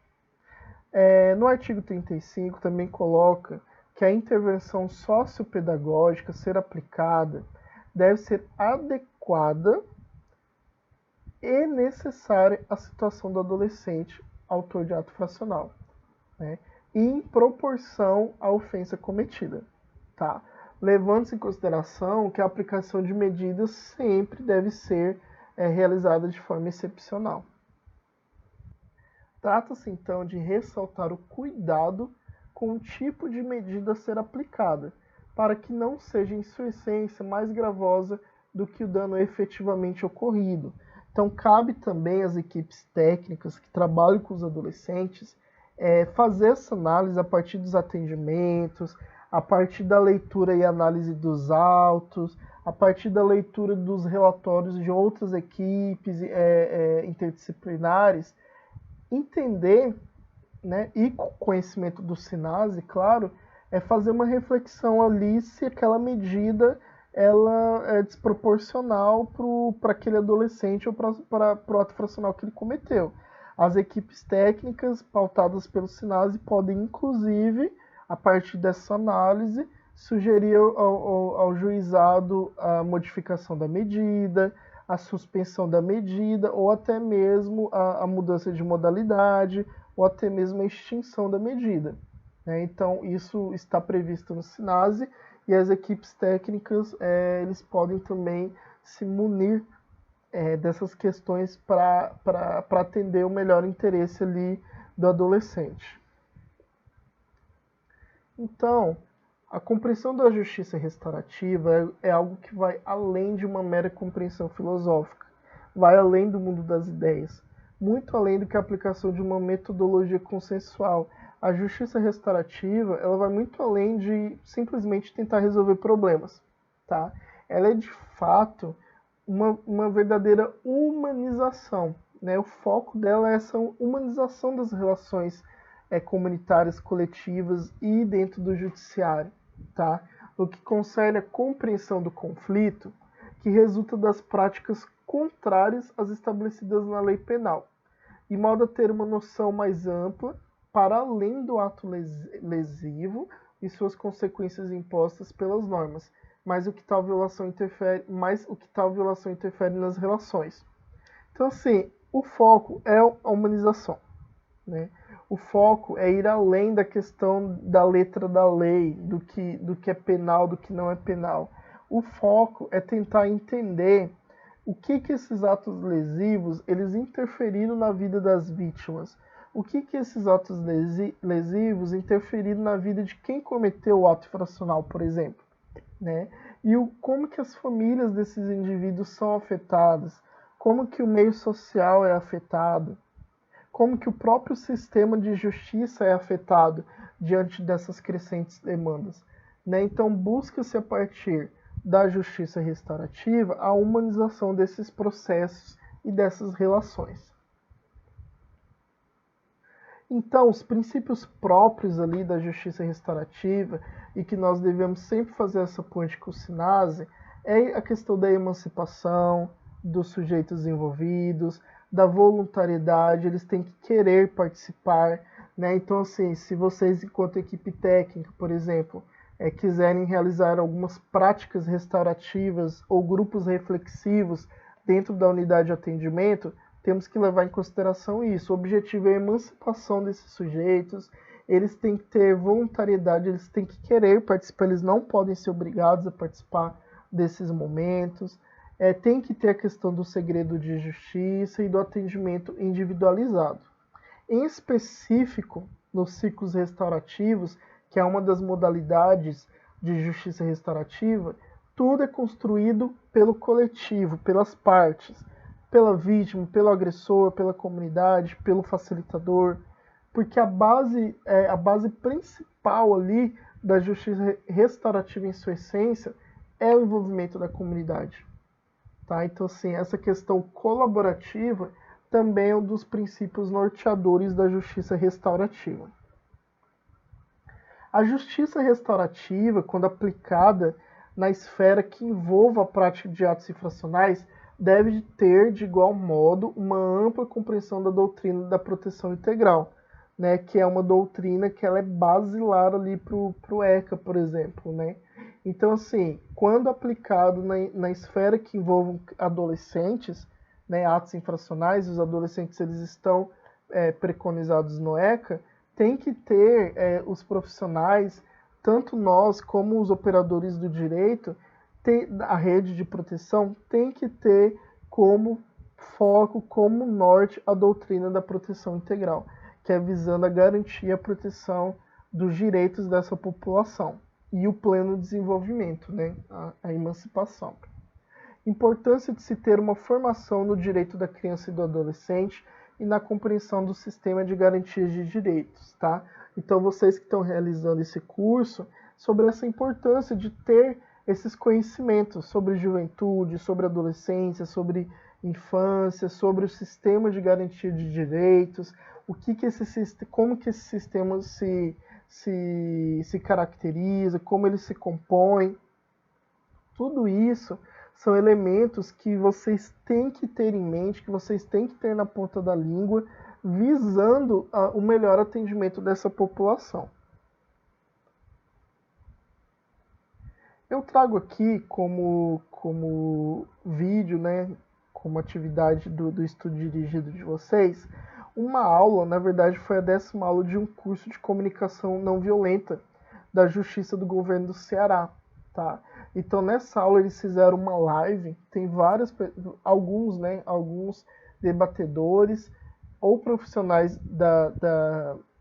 No artigo 35 também coloca que a intervenção sociopedagógica ser aplicada deve ser adequada e necessária à situação do adolescente autor de ato infracional, né? E em proporção à ofensa cometida, tá? Levando-se em consideração que a aplicação de medidas sempre deve ser realizada de forma excepcional. Trata-se então de ressaltar o cuidado com o tipo de medida a ser aplicada, para que não seja em sua essência mais gravosa do que o dano efetivamente ocorrido. Então, cabe também às equipes técnicas que trabalham com os adolescentes fazer essa análise a partir dos atendimentos, a partir da leitura e análise dos autos, a partir da leitura dos relatórios de outras equipes interdisciplinares, entender, né, e com conhecimento do SINASE, claro, é fazer uma reflexão ali se aquela medida ela é desproporcional para aquele adolescente ou para o ato infracional que ele cometeu. As equipes técnicas pautadas pelo SINASE podem, inclusive, a partir dessa análise, sugerir ao juizado a modificação da medida, a suspensão da medida, ou até mesmo a mudança de modalidade, ou até mesmo a extinção da medida. Então, isso está previsto no SINASE, e as equipes técnicas eles podem também se munir dessas questões para atender o melhor interesse ali do adolescente. Então, a compreensão da justiça restaurativa é algo que vai além de uma mera compreensão filosófica, vai além do mundo das ideias, muito além do que a aplicação de uma metodologia consensual. A justiça restaurativa, ela vai muito além de simplesmente tentar resolver problemas, tá? Ela é de fato uma verdadeira humanização, né? O foco dela é essa humanização das relações comunitárias, coletivas e dentro do judiciário, tá? O que concerne a compreensão do conflito, que resulta das práticas contrárias às estabelecidas na lei penal, de modo a ter uma noção mais ampla para além do ato lesivo e suas consequências impostas pelas normas, mas o que tal violação interfere nas relações. Então, assim, o foco é a humanização, né? O foco é ir além da questão da letra da lei, do que é penal, do que não é penal. O foco é tentar entender o que esses atos lesivos eles interferiram na vida das vítimas. O que esses atos lesivos interferiram na vida de quem cometeu o ato infracional, por exemplo, né? E como que as famílias desses indivíduos são afetadas, como que o meio social é afetado, como que o próprio sistema de justiça é afetado diante dessas crescentes demandas, né? Então, busca-se a partir da justiça restaurativa a humanização desses processos e dessas relações. Então, os princípios próprios ali da justiça restaurativa e que nós devemos sempre fazer essa ponte com o SINASE é a questão da emancipação dos sujeitos envolvidos, da voluntariedade, eles têm que querer participar, né? Então, assim, se vocês, enquanto equipe técnica, por exemplo, quiserem realizar algumas práticas restaurativas ou grupos reflexivos dentro da unidade de atendimento, temos que levar em consideração isso. O objetivo é a emancipação desses sujeitos, eles têm que ter voluntariedade, eles têm que querer participar, eles não podem ser obrigados a participar desses momentos. Tem que ter a questão do segredo de justiça e do atendimento individualizado. Em específico, nos ciclos restaurativos, que é uma das modalidades de justiça restaurativa, tudo é construído pelo coletivo, pelas partes, pela vítima, pelo agressor, pela comunidade, pelo facilitador, porque a base principal ali da justiça restaurativa em sua essência é o envolvimento da comunidade. Tá? Então, assim, essa questão colaborativa também é um dos princípios norteadores da justiça restaurativa. A justiça restaurativa, quando aplicada na esfera que envolva a prática de atos infracionais, deve ter, de igual modo, uma ampla compreensão da doutrina da proteção integral, né, que é uma doutrina que ela é basilar ali para o ECA, por exemplo, né? Então, assim, quando aplicado na esfera que envolve adolescentes, né, atos infracionais, os adolescentes eles estão preconizados no ECA, tem que ter os profissionais, tanto nós como os operadores do direito, a rede de proteção tem que ter como foco, como norte, a doutrina da proteção integral, que é visando a garantia e a proteção dos direitos dessa população e o pleno desenvolvimento, né, a emancipação. Importância de se ter uma formação no direito da criança e do adolescente e na compreensão do sistema de garantias de direitos, tá? Então, vocês que estão realizando esse curso, sobre essa importância de ter esses conhecimentos sobre juventude, sobre adolescência, sobre infância, sobre o sistema de garantia de direitos, como que esse sistema se caracteriza, como ele se compõe. Tudo isso são elementos que vocês têm que ter em mente, que vocês têm que ter na ponta da língua, visando o melhor atendimento dessa população. Eu trago aqui como vídeo, né, como atividade do estudo dirigido de vocês, uma aula, na verdade foi a 10ª aula de um curso de comunicação não violenta da Justiça do Governo do Ceará, tá? Então nessa aula eles fizeram uma live, tem alguns debatedores ou profissionais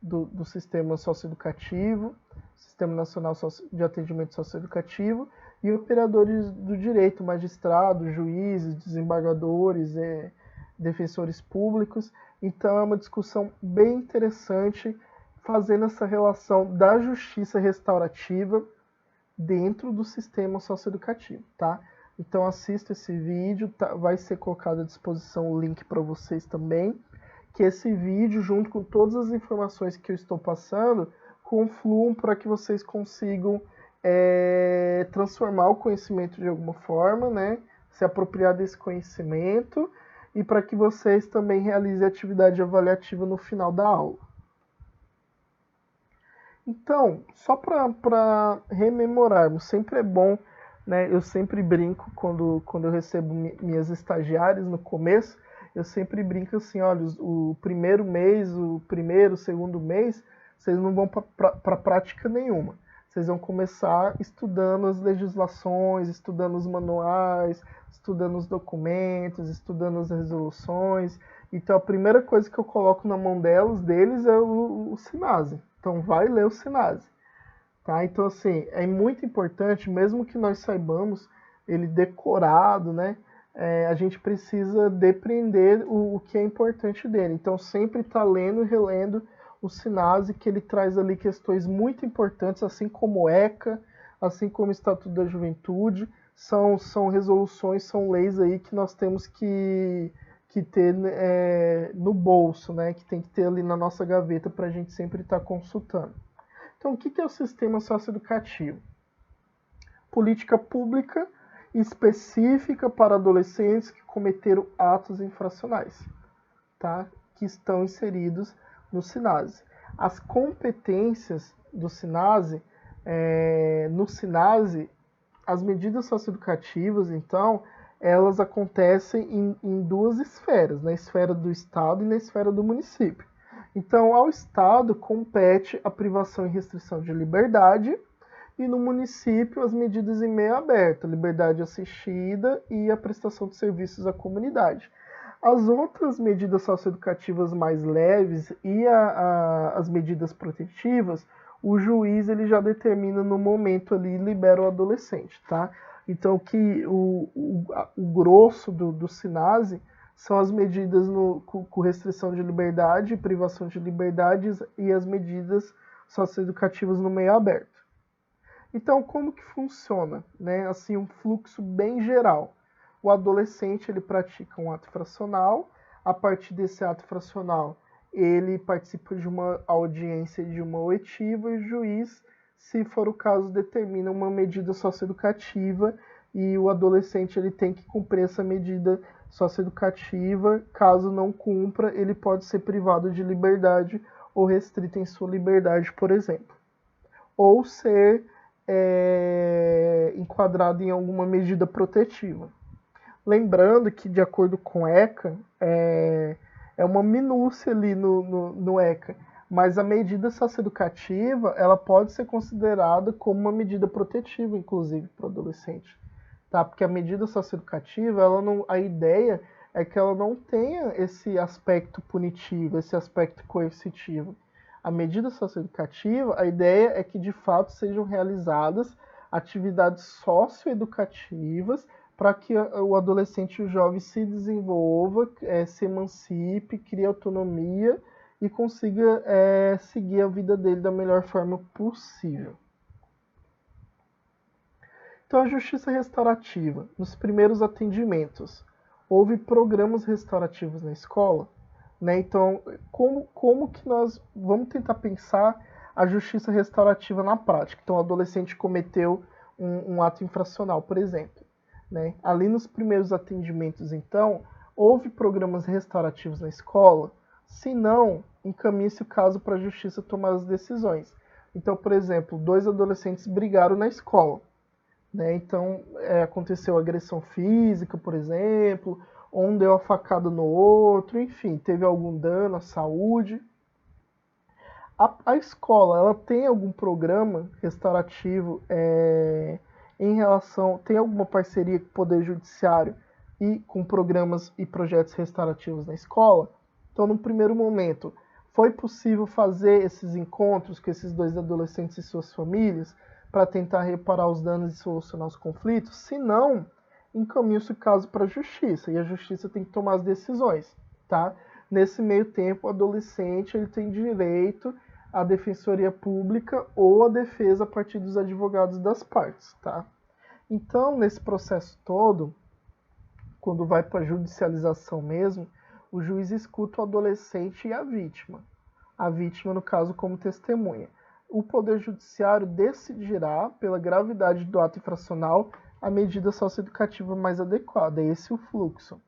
do sistema socioeducativo, Sistema Nacional de Atendimento Socioeducativo, e operadores do direito, magistrados, juízes, desembargadores, defensores públicos. Então é uma discussão bem interessante, fazendo essa relação da justiça restaurativa dentro do sistema socioeducativo, tá? Então assista esse vídeo, vai ser colocado à disposição o link para vocês também, que esse vídeo, junto com todas as informações que eu estou passando, confluam para que vocês consigam transformar o conhecimento de alguma forma, né? Se apropriar desse conhecimento e para que vocês também realizem a atividade avaliativa no final da aula. Então, só para rememorarmos, sempre é bom, né? Eu sempre brinco quando eu recebo minhas estagiárias no começo, eu sempre brinco assim, olha, o primeiro mês, o segundo mês, vocês não vão para prática nenhuma. Vocês vão começar estudando as legislações, estudando os manuais, estudando os documentos, estudando as resoluções. Então a primeira coisa que eu coloco na mão deles é o SINASE. Então vai ler o SINASE. Tá? Então assim, é muito importante, mesmo que nós saibamos ele decorado, né? A gente precisa depreender o que é importante dele. Então sempre está lendo e relendo o SINASE, que ele traz ali questões muito importantes, assim como o ECA, assim como o Estatuto da Juventude, são resoluções, são leis aí que nós temos que ter no bolso, né? Que tem que ter ali na nossa gaveta para a gente sempre estar consultando. Então, o que é o sistema socioeducativo? Política pública específica para adolescentes que cometeram atos infracionais, tá? Que estão inseridos no SINASE. As competências do SINASE, no SINASE, as medidas socioeducativas, então, elas acontecem em duas esferas, na esfera do Estado e na esfera do município. Então, ao Estado compete a privação e restrição de liberdade, e no município as medidas em meio aberto, a liberdade assistida e a prestação de serviços à comunidade. As outras medidas socioeducativas mais leves e as medidas protetivas, o juiz ele já determina no momento ali e libera o adolescente, tá? Então que o grosso do SINASE são as medidas com restrição de liberdade, privação de liberdades e as medidas socioeducativas no meio aberto. Então, como que funciona? Né? Assim, um fluxo bem geral. O adolescente ele pratica um ato fracional, a partir desse ato fracional ele participa de uma audiência de uma oitiva e o juiz, se for o caso, determina uma medida socioeducativa e o adolescente ele tem que cumprir essa medida socioeducativa. Caso não cumpra, ele pode ser privado de liberdade ou restrita em sua liberdade, por exemplo, ou ser enquadrado em alguma medida protetiva. Lembrando que, de acordo com ECA, é uma minúcia ali no ECA, mas a medida socioeducativa ela pode ser considerada como uma medida protetiva, inclusive, para o adolescente. Tá? Porque a medida socioeducativa, a ideia é que ela não tenha esse aspecto punitivo, esse aspecto coercitivo. A medida socioeducativa, a ideia é que de fato sejam realizadas atividades socioeducativas para que o adolescente e o jovem se desenvolva, se emancipe, crie autonomia e consiga seguir a vida dele da melhor forma possível. Então, a justiça restaurativa. Nos primeiros atendimentos, houve programas restaurativos na escola? Né? Então, como que nós vamos tentar pensar a justiça restaurativa na prática? Então, o adolescente cometeu um ato infracional, por exemplo. Né? Ali nos primeiros atendimentos, então, houve programas restaurativos na escola? Se não, encaminhe-se o caso para a justiça tomar as decisões. Então, por exemplo, 2 adolescentes brigaram na escola. Né? Então, aconteceu agressão física, por exemplo, um deu a facada no outro, enfim, teve algum dano à saúde. A escola, ela tem algum programa restaurativo em relação, tem alguma parceria com o Poder Judiciário e com programas e projetos restaurativos na escola? Então, no primeiro momento, foi possível fazer esses encontros com esses 2 adolescentes e suas famílias para tentar reparar os danos e solucionar os conflitos? Se não, encaminha-se o caso para a justiça, e a justiça tem que tomar as decisões, tá? Nesse meio tempo, o adolescente ele tem direito à defensoria pública ou à defesa a partir dos advogados das partes, tá? Então, nesse processo todo, quando vai para a judicialização mesmo, o juiz escuta o adolescente e a vítima. A vítima, no caso, como testemunha. O Poder Judiciário decidirá, pela gravidade do ato infracional, a medida socioeducativa mais adequada. Esse é o fluxo.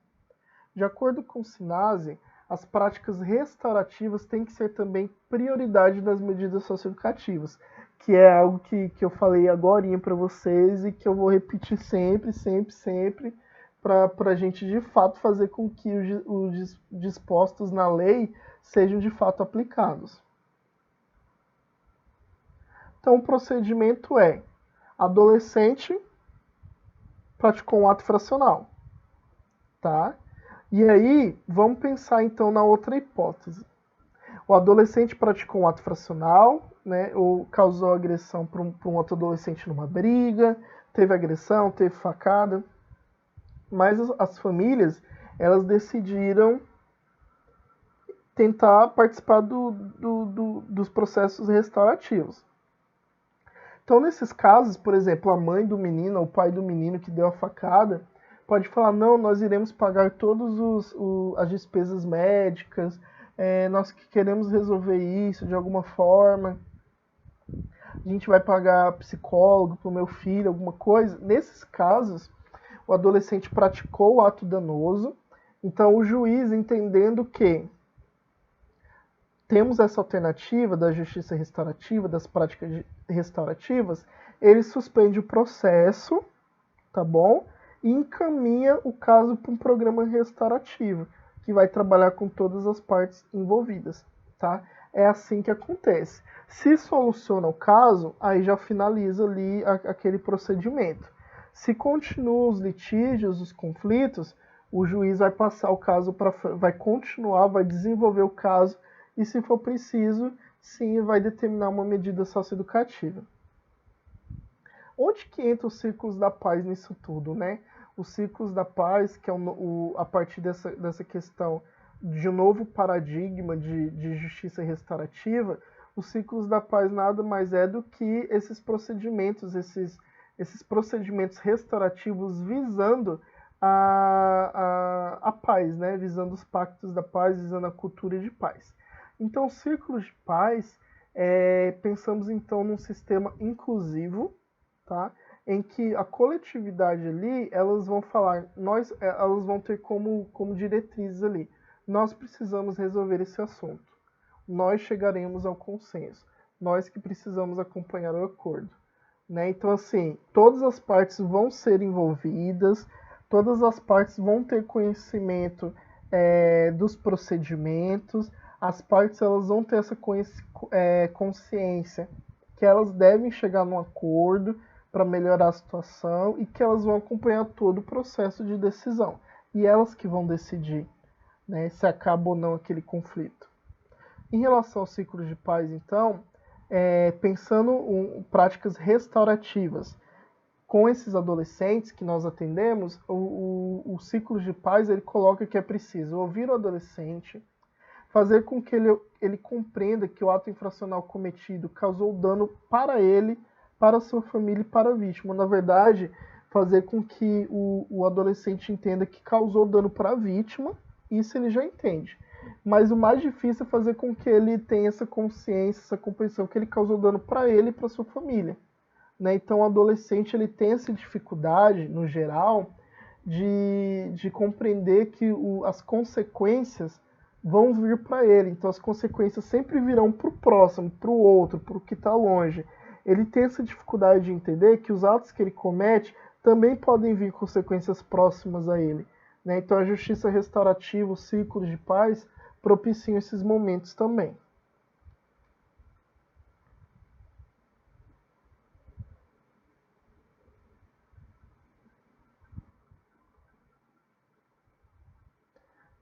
De acordo com o SINASE, as práticas restaurativas têm que ser também prioridade das medidas socioeducativas, que é algo que eu falei agorinha para vocês e que eu vou repetir sempre, para a gente de fato fazer com que os dispostos na lei sejam de fato aplicados. Então, o procedimento é: adolescente praticou um ato infracional, tá? E aí, vamos pensar então na outra hipótese. O adolescente praticou um ato infracional, né, ou causou agressão para um outro adolescente numa briga, teve agressão, teve facada, mas as famílias, elas decidiram tentar participar dos processos restaurativos. Então, nesses casos, por exemplo, a mãe do menino, o pai do menino que deu a facada, pode falar: não, nós iremos pagar todas as despesas médicas, nós queremos resolver isso de alguma forma, a gente vai pagar psicólogo para o meu filho, alguma coisa. Nesses casos, o adolescente praticou o ato danoso, então o juiz, entendendo que temos essa alternativa da justiça restaurativa, das práticas restaurativas, ele suspende o processo, tá bom? E encaminha o caso para um programa restaurativo, que vai trabalhar com todas as partes envolvidas, tá? É assim que acontece. Se soluciona o caso, aí já finaliza ali aquele procedimento. Se continuam os litígios, os conflitos, o juiz vai passar o caso vai continuar, vai desenvolver o caso, e se for preciso, sim, vai determinar uma medida socioeducativa. Onde que entra os círculos da paz nisso tudo, né? Os círculos da paz, que é a partir dessa questão de um novo paradigma de justiça restaurativa, os círculos da paz nada mais é do que esses procedimentos, esses procedimentos restaurativos visando a paz, né? Visando os pactos da paz, visando a cultura de paz. Então, círculos de paz, pensamos então num sistema inclusivo, tá? Em que a coletividade ali, elas vão falar, elas vão ter como diretrizes ali: nós precisamos resolver esse assunto. nós chegaremos ao consenso. Nós que precisamos acompanhar o acordo. Né? Então, assim, todas as partes vão ser envolvidas, todas as partes vão ter conhecimento dos procedimentos, as partes elas vão ter essa consciência que elas devem chegar num acordo para melhorar a situação e que elas vão acompanhar todo o processo de decisão. E elas que vão decidir, né, se acaba ou não aquele conflito. Em relação ao ciclo de paz, então, pensando em práticas restaurativas, com esses adolescentes que nós atendemos, o ciclo de paz ele coloca que é preciso ouvir o adolescente, fazer com que ele compreenda que o ato infracional cometido causou dano para ele, para a sua família e para a vítima. Na verdade, fazer com que o adolescente entenda que causou dano para a vítima, isso ele já entende. Mas o mais difícil é fazer com que ele tenha essa consciência, essa compreensão que ele causou dano para ele e para sua família. Né? Então, o adolescente ele tem essa dificuldade, no geral, de compreender que as consequências vão vir para ele. Então, as consequências sempre virão para o próximo, para o outro, para o que está longe. Ele tem essa dificuldade de entender que os atos que ele comete também podem vir consequências próximas a ele. Né? Então, a justiça restaurativa, o ciclo de paz, propiciam esses momentos também.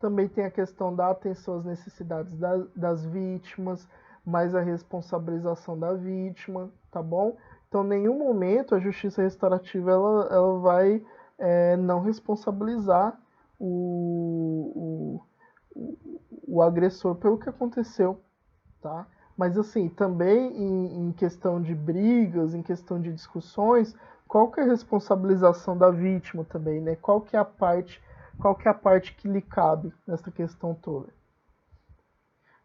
Também tem a questão da atenção às necessidades das vítimas, mais a responsabilização da vítima, tá bom? Então, em nenhum momento a justiça restaurativa ela vai não responsabilizar o, o agressor pelo que aconteceu, tá? Mas assim, também em questão de brigas, em questão de discussões, qual que é a responsabilização da vítima também, né? Qual que é a parte que lhe cabe nessa questão toda?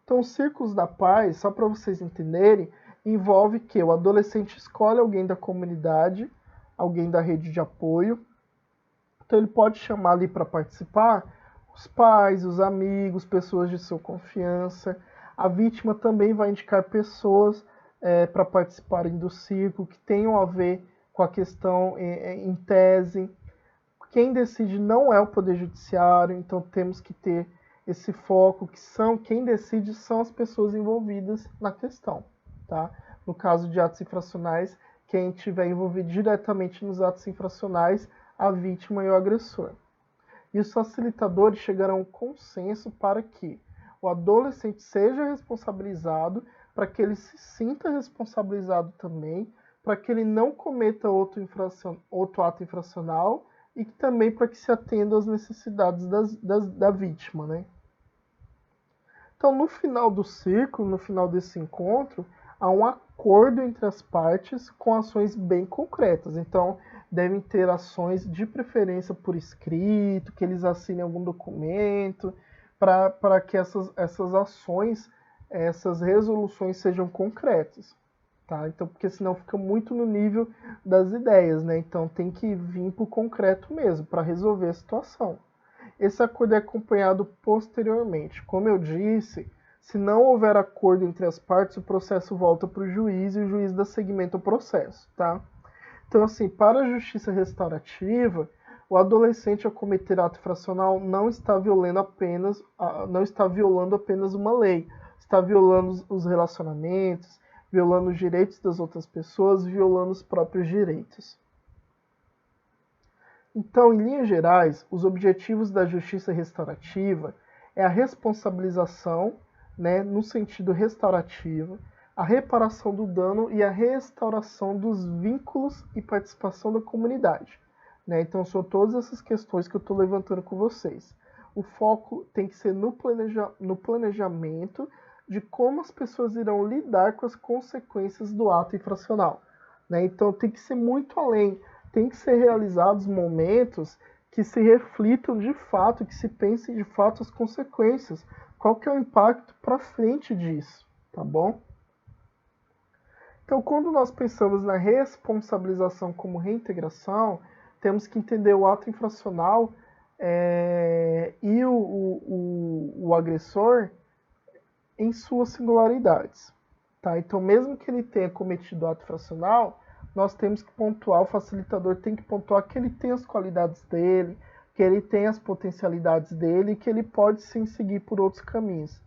Então, os círculos da paz, só para vocês entenderem, envolve que o adolescente escolhe alguém da comunidade, alguém da rede de apoio. Então, ele pode chamar ali para participar os pais, os amigos, pessoas de sua confiança. A vítima também vai indicar pessoas para participarem do círculo, que tenham a ver com a questão em tese. Quem decide não é o Poder Judiciário, então temos que ter esse foco, que quem decide são as pessoas envolvidas na questão. Tá? No caso de atos infracionais, quem estiver envolvido diretamente nos atos infracionais, a vítima e o agressor. E os facilitadores chegarão a um consenso para que o adolescente seja responsabilizado, para que ele se sinta responsabilizado também, para que ele não cometa outro ato infracional e também para que se atenda às necessidades da vítima. Né? Então, no final do ciclo, no final desse encontro, há um acordo entre as partes com ações bem concretas. Então, devem ter ações de preferência por escrito, que eles assinem algum documento, para que essas ações, essas resoluções sejam concretas. Tá? Então, porque senão fica muito no nível das ideias, né? Então tem que vir para o concreto mesmo, para resolver a situação. Esse acordo é acompanhado posteriormente. Como eu disse, se não houver acordo entre as partes, o processo volta para o juiz e o juiz dá seguimento ao processo. Tá? Então, assim, para a justiça restaurativa, o adolescente ao cometer ato infracional não está violando apenas uma lei, está violando os relacionamentos, violando os direitos das outras pessoas, violando os próprios direitos. Então, em linhas gerais, os objetivos da justiça restaurativa é a responsabilização, né, no sentido restaurativo, a reparação do dano e a restauração dos vínculos e participação da comunidade. Né? Então, são todas essas questões que eu estou levantando com vocês. O foco tem que ser no planejamento de como as pessoas irão lidar com as consequências do ato infracional. Né? Então, tem que ser muito além. Tem que ser realizados momentos que se reflitam de fato, que se pensem de fato as consequências. Qual que é o impacto para frente disso, tá bom? Então, quando nós pensamos na responsabilização como reintegração, temos que entender o ato infracional e o agressor em suas singularidades. Tá? Então, mesmo que ele tenha cometido ato infracional, nós temos que pontuar, o facilitador tem que pontuar que ele tem as qualidades dele, que ele tem as potencialidades dele e que ele pode sim seguir por outros caminhos.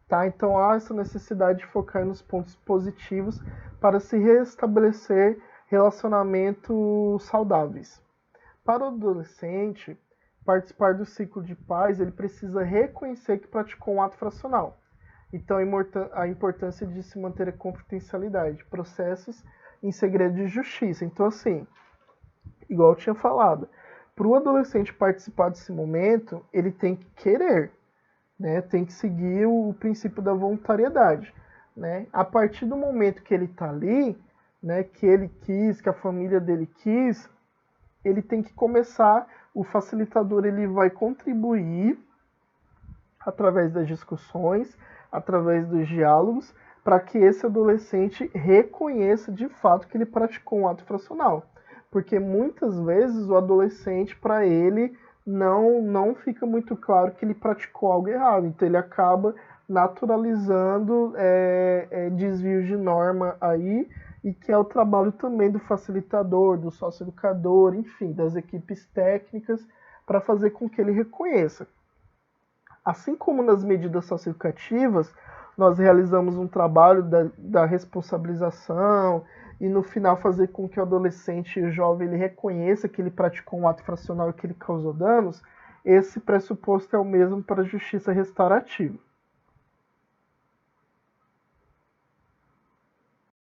Tá? Então há essa necessidade de focar nos pontos positivos para se restabelecer relacionamentos saudáveis. Para o adolescente, participar do ciclo de paz, ele precisa reconhecer que praticou um ato fracional. Então a importância de se manter a confidencialidade, processos em segredo de justiça. Então assim, igual eu tinha falado, para o adolescente participar desse momento, ele tem que querer, né? Tem que seguir o princípio da voluntariedade, né? A partir do momento que ele está ali, né, que ele quis, que a família dele quis, ele tem que começar, o facilitador ele vai contribuir através das discussões, através dos diálogos, para que esse adolescente reconheça de fato que ele praticou um ato infracional. Porque muitas vezes o adolescente, para ele, não fica muito claro que ele praticou algo errado. Então ele acaba naturalizando desvios de norma aí, e que é o trabalho também do facilitador, do socioeducador, enfim, das equipes técnicas, para fazer com que ele reconheça. Assim como nas medidas socioeducativas, nós realizamos um trabalho da responsabilização e no final fazer com que o adolescente e o jovem ele reconheça que ele praticou um ato infracional e que ele causou danos, esse pressuposto é o mesmo para a justiça restaurativa.